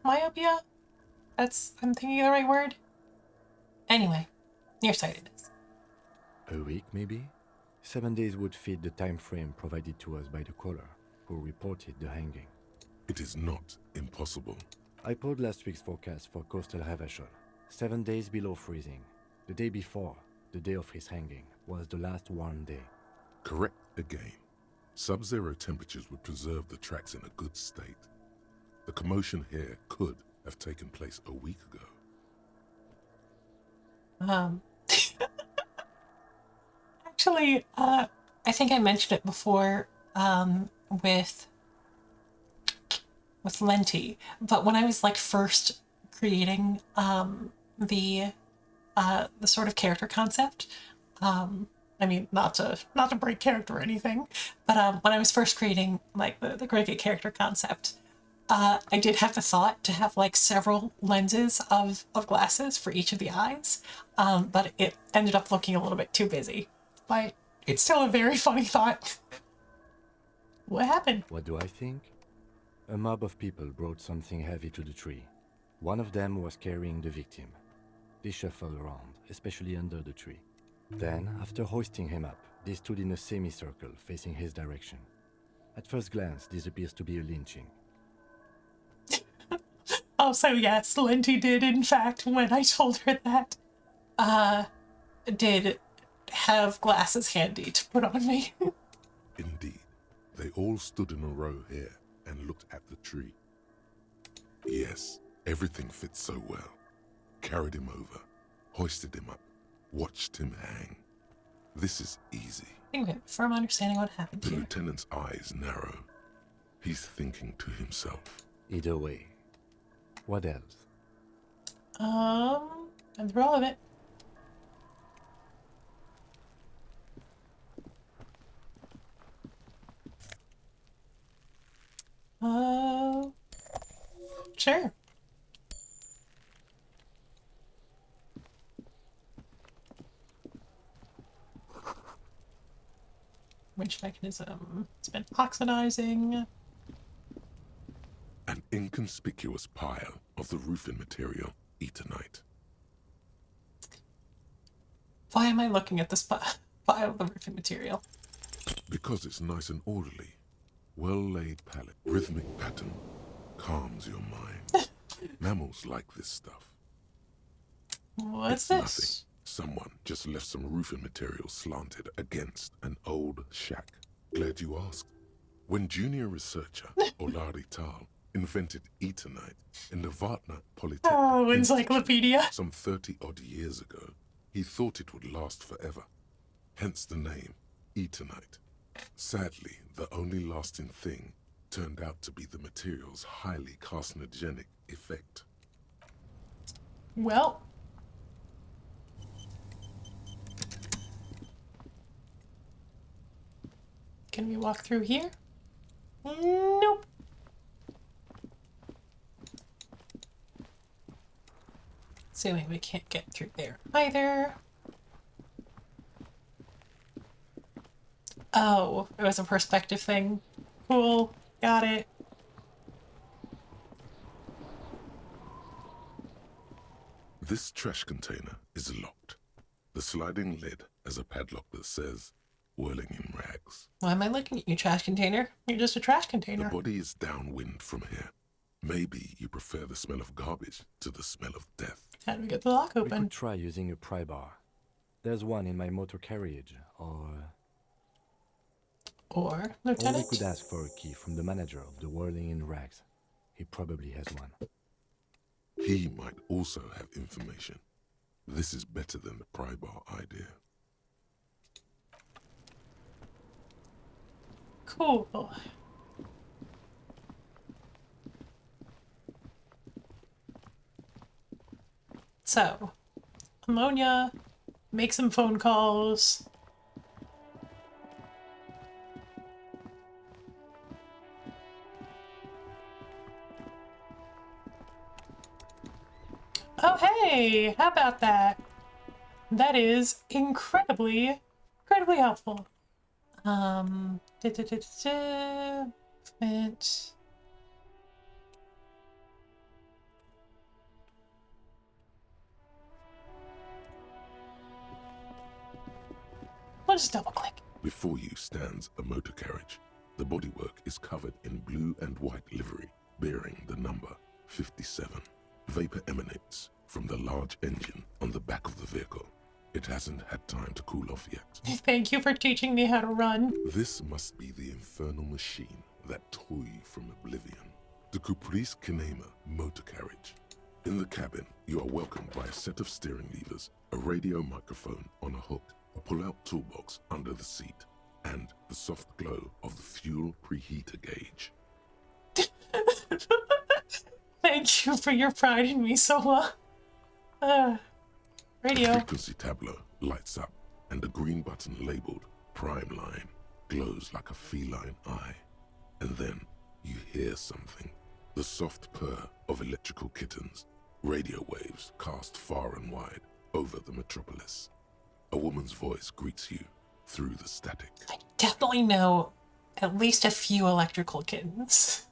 myopia? I'm thinking of the right word. Anyway, nearsightedness. A week, maybe? 7 days would fit the time frame provided to us by the caller, who reported the hanging. It is not impossible. I pulled last week's forecast for coastal Revachol. 7 days below freezing. The day before, the day of his hanging, was the last warm day. Correct again. Sub-zero temperatures would preserve the tracks in a good state. The commotion here could have taken place a week ago. Actually, I think I mentioned it before, with Lenti, but when I was like first creating the sort of character concept, I mean, not to break character or anything, but when I was first creating like the Cricket character concept, I did have the thought to have like several lenses of glasses for each of the eyes, but it ended up looking a little bit too busy. But it's still a very funny thought. What happened? What do I think? A mob of people brought something heavy to the tree. One of them was carrying the victim. They shuffled around, especially under the tree. Then, after hoisting him up, they stood in a semicircle facing his direction. At first glance, this appears to be a lynching. Also, yes, Lenti did, in fact, when I told her that, did have glasses handy to put on me. Indeed, they all stood in a row here and looked at the tree. Yes, everything fits so well. Carried him over. hoisted him up, watched him hang. This is easy. I think we have a firm understanding what happened The here. lieutenant's eyes narrow. He's thinking to himself. Either way. What else? And through all of it. Sure. Which mechanism? It's been oxidizing. An inconspicuous pile of the roofing material, Eternite. Why am I looking at this pile of the roofing material? Because it's nice and orderly. Well-laid palette, rhythmic pattern, calms your mind. Mammals like this stuff. What's It's this? nothing. Someone just left some roofing material slanted against an old shack. Glad you asked. When junior researcher Olari Tal invented Eternite in the Vatna Polytechnic Oh, Institute encyclopedia. some 30-odd years ago, he thought it would last forever. Hence the name, Eternite. Sadly, the only lasting thing turned out to be the material's highly carcinogenic effect. Well. Can we walk through here? Nope. Assuming we can't get through there either. Oh, it was a perspective thing. Cool. Got it. This trash container is locked. The sliding lid has a padlock that says, whirling in rags. Why am I looking at you, trash container? You're just a trash The container. body is downwind from here. Maybe you prefer the smell of garbage to the smell of death. How do we get the lock We open? could try using a pry bar. There's one in my motor carriage, or we Lieutenant? could ask for a key from the manager of the Whirling in Rags. He probably has one. He might also have information. This is better than the pry bar idea. Cool. So, ammonia, make some phone calls. Oh, hey, how about that? That is incredibly helpful. Movement. We'll just double click. Before you stands a motor carriage. The bodywork is covered in blue and white livery, bearing the number 57. Vapor emanates from the large engine on the back of the vehicle. It hasn't had time to cool off yet. Thank you for teaching me how to run. This must be the infernal machine that tore you from oblivion. The Caprice Kinema motor carriage. In the cabin, you are welcomed by a set of steering levers, a radio microphone on a hook, a pull-out toolbox under the seat, and the soft glow of the fuel preheater gauge. Thank you for your pride in me, Sola. The Radio. frequency tableau lights up, and the green button labeled Prime Line glows like a feline eye. And then you hear something. The soft purr of electrical kittens. Radio waves cast far and wide over the metropolis. A woman's voice greets you through the static. I definitely know at least a few electrical kittens.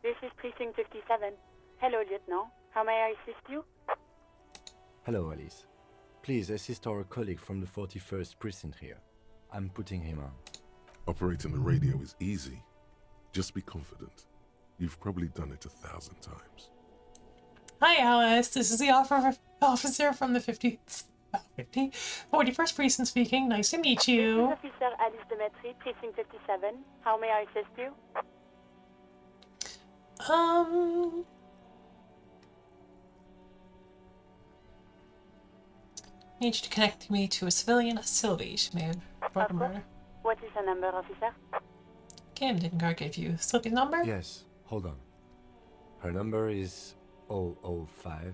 This is Precinct 57. Hello, Lieutenant. How may I assist you? Hello, Alice. Please assist our colleague from the 41st Precinct here. I'm putting him on. Operating the radio is easy. Just be confident. You've probably done it 1,000 times. Hi, Alice. This is the officer from the 41st Precinct speaking. Nice to meet you. This is Officer Alice Demetri, Precinct 57. How may I assist you? Need you to connect me to a civilian, Sylvie. She may have brought a Of course. murder. What is the number, officer? Cam didn't guard give you Sylvie's number? Yes, hold on. Her number is 005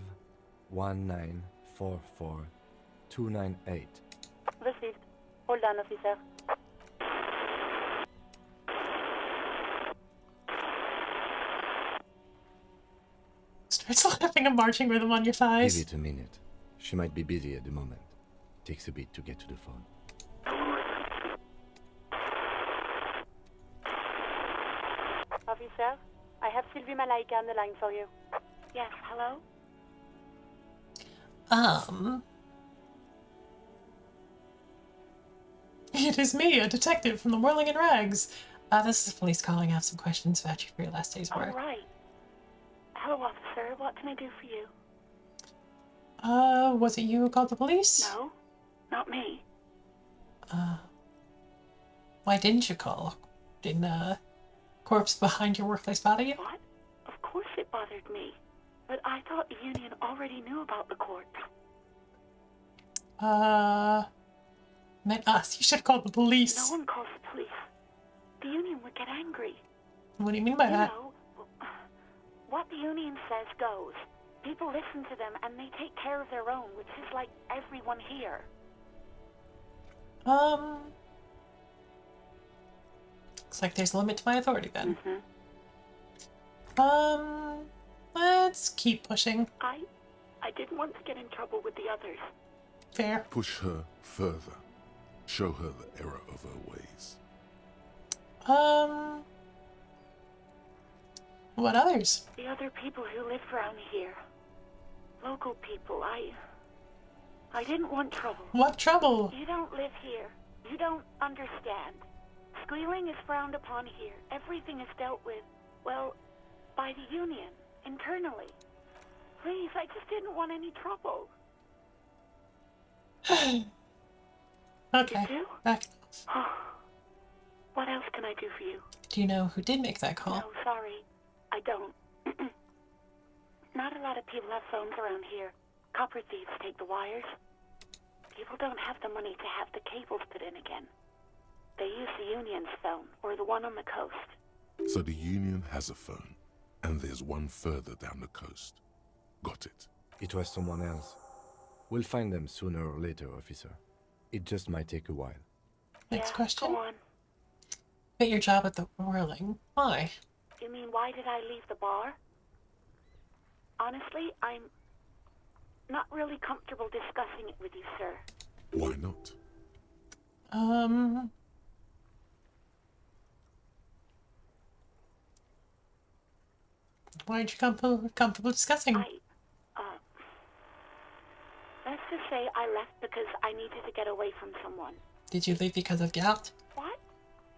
1944 298. Received. Hold on, officer. Starts laughing a marching rhythm on your thighs. Give it a minute. She might be busy at the moment. Takes a bit to get to the phone. Officer, I have Sylvie Malaika on the line for you. Yes, hello? It is me, a detective from the Whirling in Rags. This is the police calling. I have some questions about you for your last day's work. All right. Hello, officer. What can I do for you? Was it you who called the police? No, not me. Why didn't you call? Didn't corpse behind your workplace bother you? What? Of course it bothered me. But I thought the union already knew about the corpse. Meant us. You should have called the police. No one calls the police. The union would get angry. What do you mean by that? You know, what the union says goes. People listen to them and they take care of their own, which is like everyone here. Looks like there's a limit to my authority then. Mm-hmm. Let's keep pushing. I didn't want to get in trouble with the others. Fair. Push her further. Show her the error of her ways. What others? The other people who live around here. Local people. I didn't want trouble. What trouble? You don't live here. You don't understand. Squealing is frowned upon here. Everything is dealt with, well, by the union, internally. Please, I just didn't want any trouble. Okay. You do? Back off. What else can I do for you? Do you know who did make that call? No, sorry. I don't. Not a lot of people have phones around here. Copper thieves take the wires. People don't have the money to have the cables put in again. They use the union's phone, or the one on the coast. So the union has a phone, and there's one further down the coast. Got it. It was someone else. We'll find them sooner or later, officer. It just might take a while. Next Yeah, question. go on. Quit your job at the Whirling. Why? You mean, why did I leave the bar? Honestly, I'm not really comfortable discussing it with you, sir. Why not? Why aren't you comfortable discussing? Let's just say I left because I needed to get away from someone. Did you leave because of gout? What?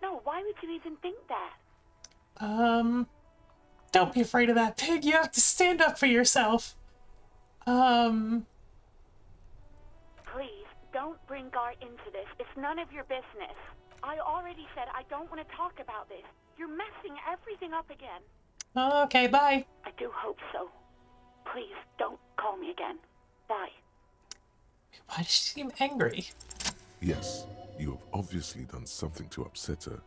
No, why would you even think that? Don't be afraid of that pig. You have to stand up for yourself. Please, don't bring Gar into this. It's none of your business. I already said I don't want to talk about this. You're messing everything up again. Okay, bye. I do hope so. Please, don't call me again. Bye. Why does she seem angry? Yes, you have obviously done something to upset her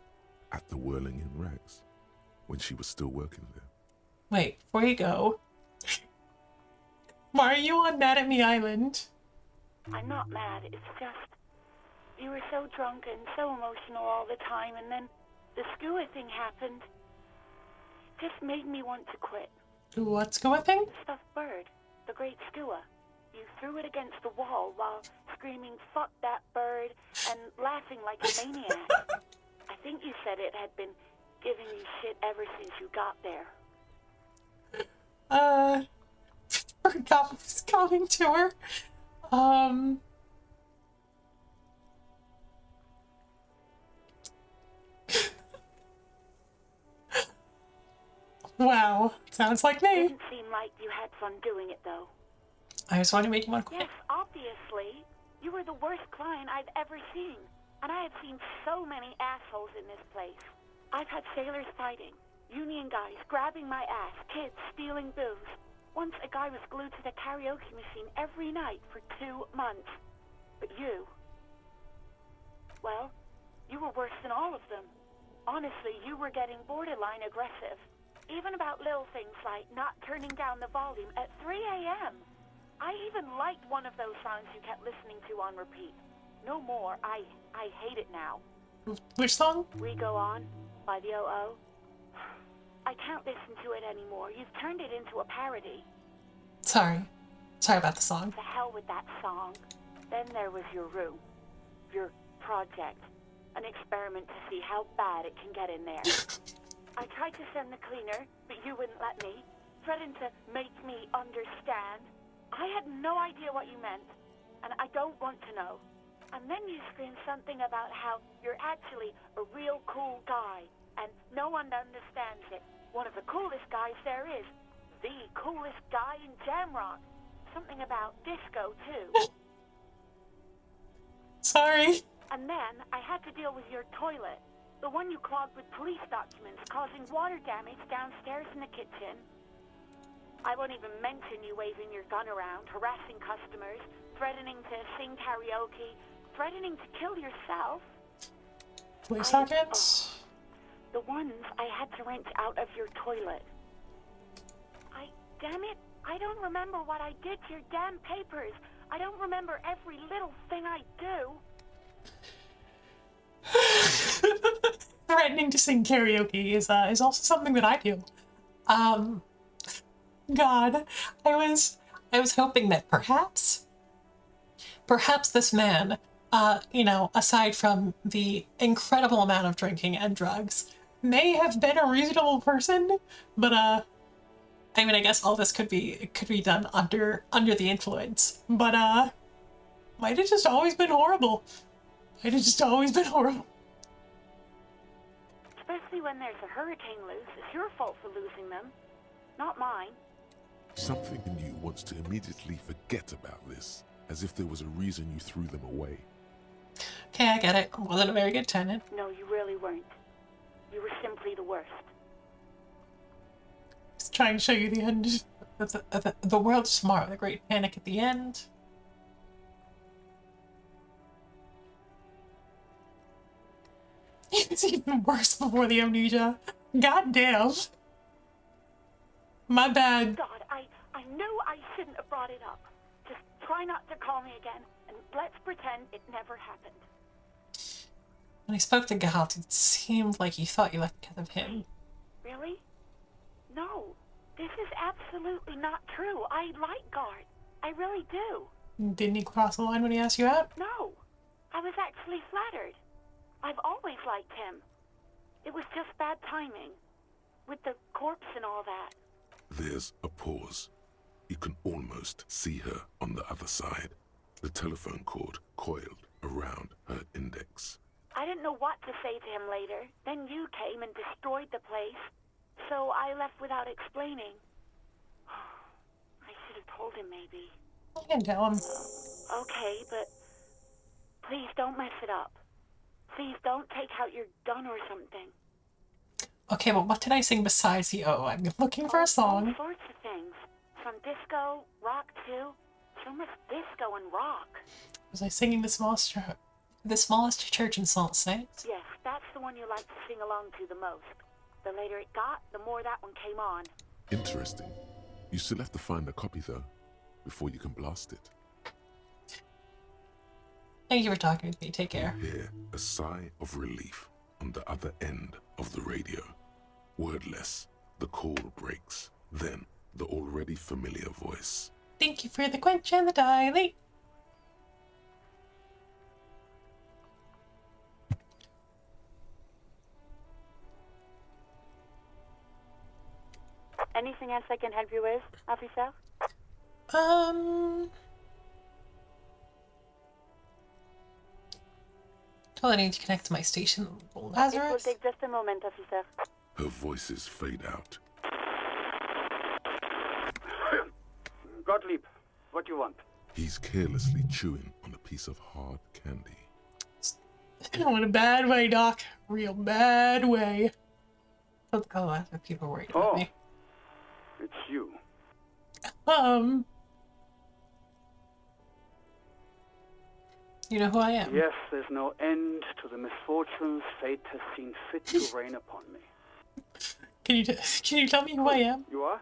at the Whirling in Rags, when she was still working there. Wait, before you go. Why are you on Mad at Me Island? I'm not mad. It's just... You were so drunk and so emotional all the time, and then the skua thing happened. It just made me want to quit. What's going thing? The stuffed bird. The great skua. You threw it against the wall while screaming, "Fuck that bird," and laughing like a maniac. I think you said it had been giving you shit ever since you got there. Forgot what's coming to her. Wow, sounds like me. Didn't seem like you had fun doing it, though. I just want to make you want to quit. Yes, obviously. You were the worst client I've ever seen. And I have seen so many assholes in this place. I've had sailors fighting, union guys grabbing my ass, kids stealing booze. Once a guy was glued to the karaoke machine every night for 2 months. But you... well, you were worse than all of them. Honestly, you were getting borderline aggressive. Even about little things like not turning down the volume at 3 a.m. I even liked one of those songs you kept listening to on repeat. No more. I hate it now. Which song? We Go On by the O.O. I can't listen to it anymore. You've turned it into a parody. Sorry about the song. To hell with that song. Then there was your room. Your project. An experiment to see how bad it can get in there. I tried to send the cleaner, but you wouldn't let me. Threatened to make me understand. I had no idea what you meant, and I don't want to know. And then you screamed something about how you're actually a real cool guy, and no one understands it. One of the coolest guys there is. The coolest guy in Jamrock. Something about disco, too. Sorry. And then I had to deal with your toilet. The one you clogged with police documents, causing water damage downstairs in the kitchen. I won't even mention you waving your gun around, harassing customers, threatening to sing karaoke, threatening to kill yourself. Police documents? The ones I had to wrench out of your toilet. Damn it, I don't remember what I did to your damn papers. I don't remember every little thing I do. Threatening to sing karaoke is also something that I do. God, I was hoping that perhaps this man, aside from the incredible amount of drinking and drugs, may have been a reasonable person, but I mean, I guess all this could be done under the influence, but might have just always been horrible. Especially when there's a hurricane loose. It's your fault for losing them, not mine. Something in you wants to immediately forget about this, as if there was a reason you threw them away. Okay, I get it. I wasn't a very good tenant. No, you really weren't. You were simply the worst. Just trying to show you the end. The world's tomorrow. The great panic at the end. It's even worse before the amnesia. God damn. My bad. God, I knew I shouldn't have brought it up. Just try not to call me again, and let's pretend it never happened. When I spoke to Galt, it seemed like you thought you left because of him. Really? No, this is absolutely not true. I like Guard. I really do. Didn't he cross the line when he asked you out? No, I was actually flattered. I've always liked him. It was just bad timing. With the corpse and all that. There's a pause. You can almost see her on the other side. The telephone cord coiled around her index. I didn't know what to say to him later. Then you came and destroyed the place. So I left without explaining. I should have told him, maybe. You can tell him. Okay, but please don't mess it up. Please don't take out your gun or something. Okay, but what did I sing besides the O? I'm looking for a song. All sorts of things. From disco, rock too. So much disco and rock. Was I singing the smallest church in Sault Ste? Yes, that's the one you like to sing along to the most. The later it got, the more that one came on. Interesting. You still have to find a copy though, before you can blast it. Thank you for talking with me. Take care. You hear a sigh of relief on the other end of the radio. Wordless, the call breaks. Then, the already familiar voice. Thank you for the quench and the dilate. Anything else I can help you with, officer? Well, I need to connect to my station. It will Lazarus? take just a moment, officer. Her voices fade out. Gottlieb, what do you want? He's carelessly chewing on a piece of hard candy. In a bad way, Doc. Real bad way. Oh, that's what people worried about me. It's you. You know who I am. Yes, there's no end to the misfortunes fate has seen fit to rain upon me. Can you tell me who I am? You are?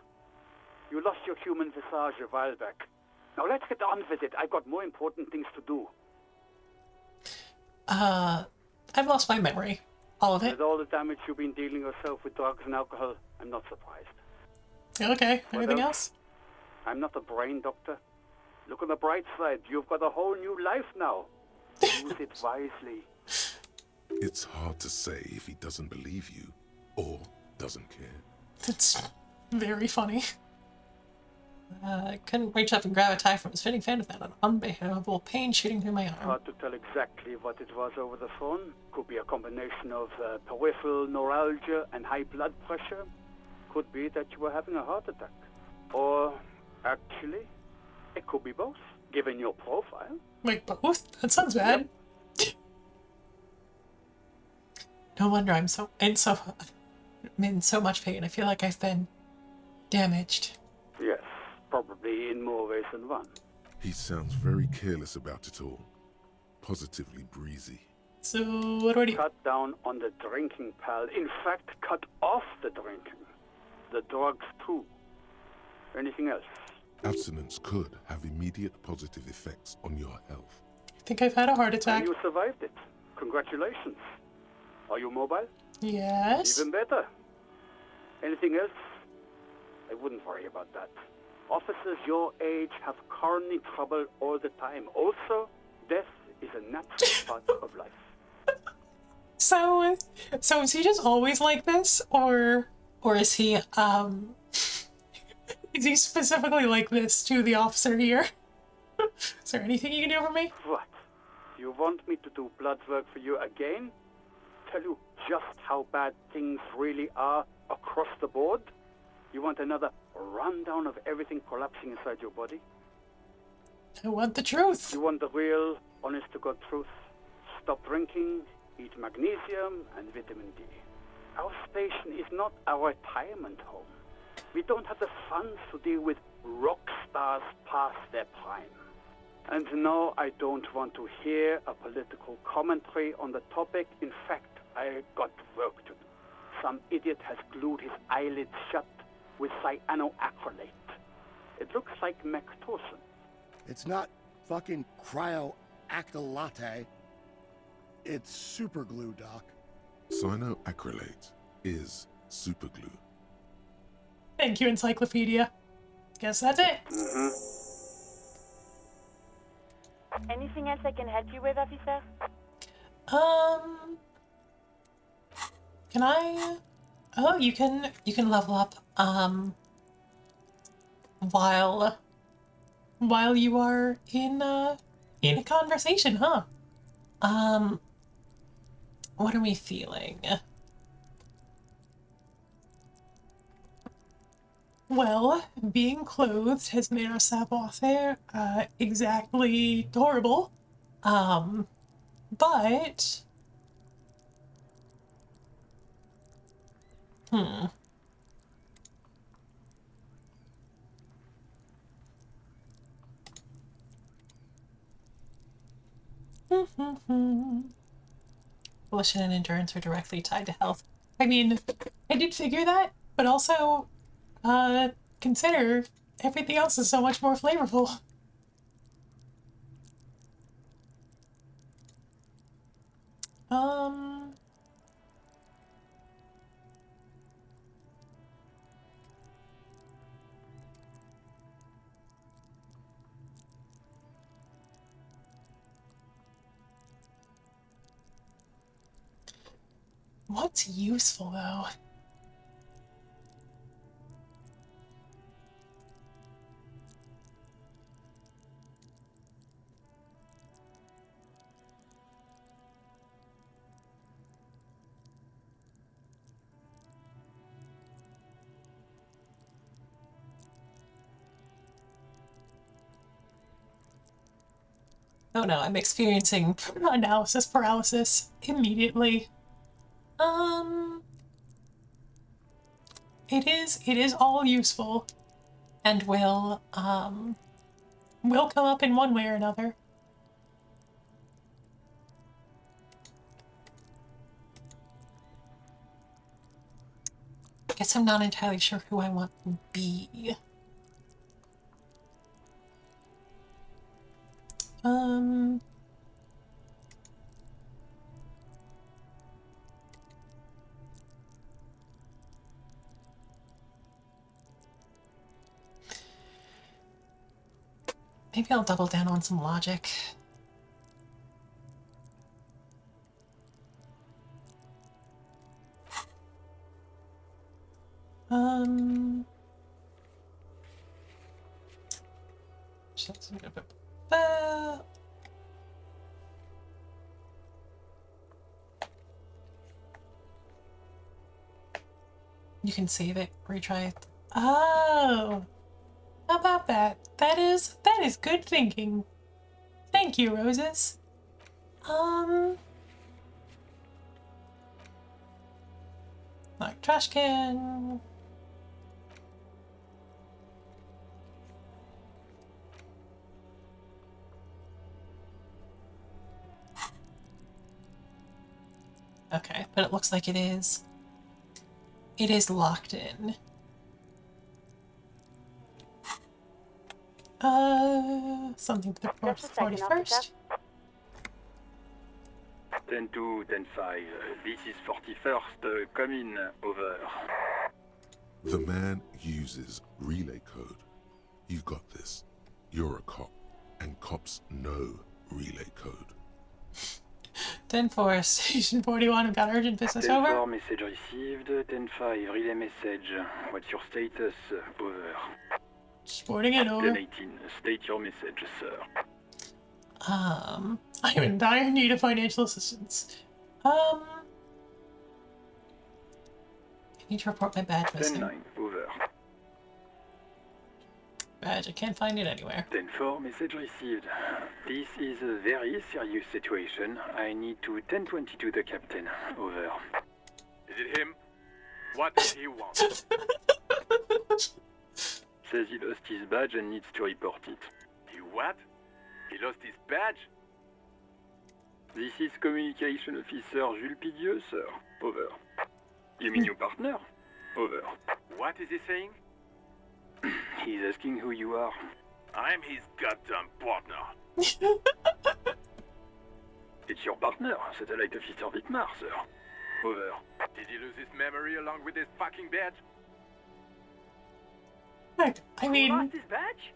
You lost your human visage a while back. Now let's get on with it. I've got more important things to do. I've lost my memory. All of it. With all the damage you've been dealing yourself with drugs and alcohol, I'm not surprised. Okay, anything What else? I'm not a brain doctor. Look on the bright side. You've got a whole new life now. Use it wisely. It's hard to say if he doesn't believe you or doesn't care. It's very funny. Couldn't reach up and grab a tie from his fitting fan without an unbearable pain shooting through my arm. Hard to tell exactly what it was over the phone. Could be a combination of peripheral neuralgia and high blood pressure. Could be that you were having a heart attack. Or, actually, it could be both, given your profile. Like both? That sounds bad. No wonder I'm in so much pain. I feel like I've been damaged. Yes, probably in more ways than one. He sounds very careless about it all. Positively breezy. So, what do I do? Cut down on the drinking, pal. In fact, cut off the drinking. The drugs, too. Anything else? Abstinence could have immediate positive effects on your health. I think I've had a heart attack. And you survived it. Congratulations. Are you mobile? Yes. Even better. Anything else? I wouldn't worry about that. Officers your age have coronary trouble all the time. Also, death is a natural part of life. So is he just always like this, or is he is he specifically like this to the officer here? Is there anything you can do for me? What? You want me to do blood work for you again? Tell you just how bad things really are across the board? You want another rundown of everything collapsing inside your body? I want the truth. You want the real, honest-to-God truth? Stop drinking, eat magnesium and vitamin D. Our station is not a retirement home. We don't have the funds to deal with rock stars past their prime. And no, I don't want to hear a political commentary on the topic. In fact, I got work to do. Some idiot has glued his eyelids shut with cyanoacrylate. It looks like Mactosin. It's not fucking cryoacrylate. It's super glue, Doc. Cyanoacrylate is superglue. Thank you, Encyclopedia. Guess that's it. Anything else I can help you with, officer? Can I? Oh, you can level up. While you are in a conversation, huh? What are we feeling? Well, being clothed has made our savoir-faire exactly horrible. But Volition and endurance are directly tied to health. I mean, I did figure that, but also, consider everything else is so much more flavorful. What's useful, though? Oh no, I'm experiencing analysis paralysis immediately. It is all useful and will come up in one way or another. guess I'm not entirely sure who I want to be. Maybe I'll double down on some logic. You can save it, retry it. Oh, how about that? That is good thinking. Thank you, Roses. Like trash can. Okay, but it looks like it is. It is locked in. Something for the 41st. 10-2, 10-5. This is 41st. Come in. Over. The man uses relay code. You got this. You're a cop, and cops know relay code. 10-4, Station 41, we've got urgent business 10-4, over. message received. 10-5, relay message. What's your status? Over. Sporting it over. 10-18, state your message, sir. I'm in dire need of financial assistance. I need to report my badge missing. 10-9, over. Badge, I can't find it anywhere. 10-4, message received. This is a very serious situation. I need to 10-22 the captain. Over. Is it him? What does he want? Says he lost his badge and needs to report it. He what? He lost his badge? This is Communication Officer Jules Pidieux, sir. Over. You mean your partner? Over. What is he saying? He's asking who you are. I'm his goddamn partner. It's your partner, Satellite Officer Vitmar, sir. Over. Did he lose his memory along with his fucking badge? I mean... Who lost his badge?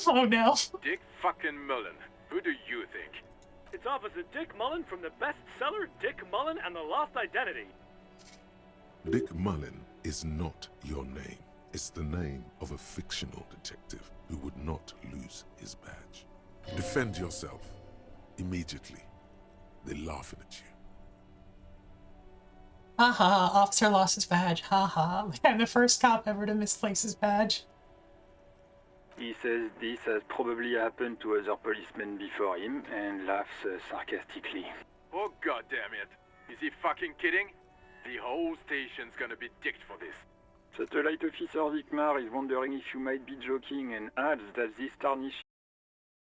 Oh no. Dick fucking Mullen. Who do you think? It's Officer Dick Mullen from the bestseller Dick Mullen and the Lost Identity. Dick Mullen is not your name. It's the name of a fictional detective who would not lose his badge. Defend yourself. Immediately. They're laughing at you. Haha, officer lost his badge. Haha. I'm the first cop ever to misplace his badge. He says this has probably happened to other policemen before him and laughs sarcastically. Oh goddamn it. Is he fucking kidding? The whole station's gonna be dicked for this. Satellite Officer Vicmar is wondering if you might be joking and adds that this tarnishes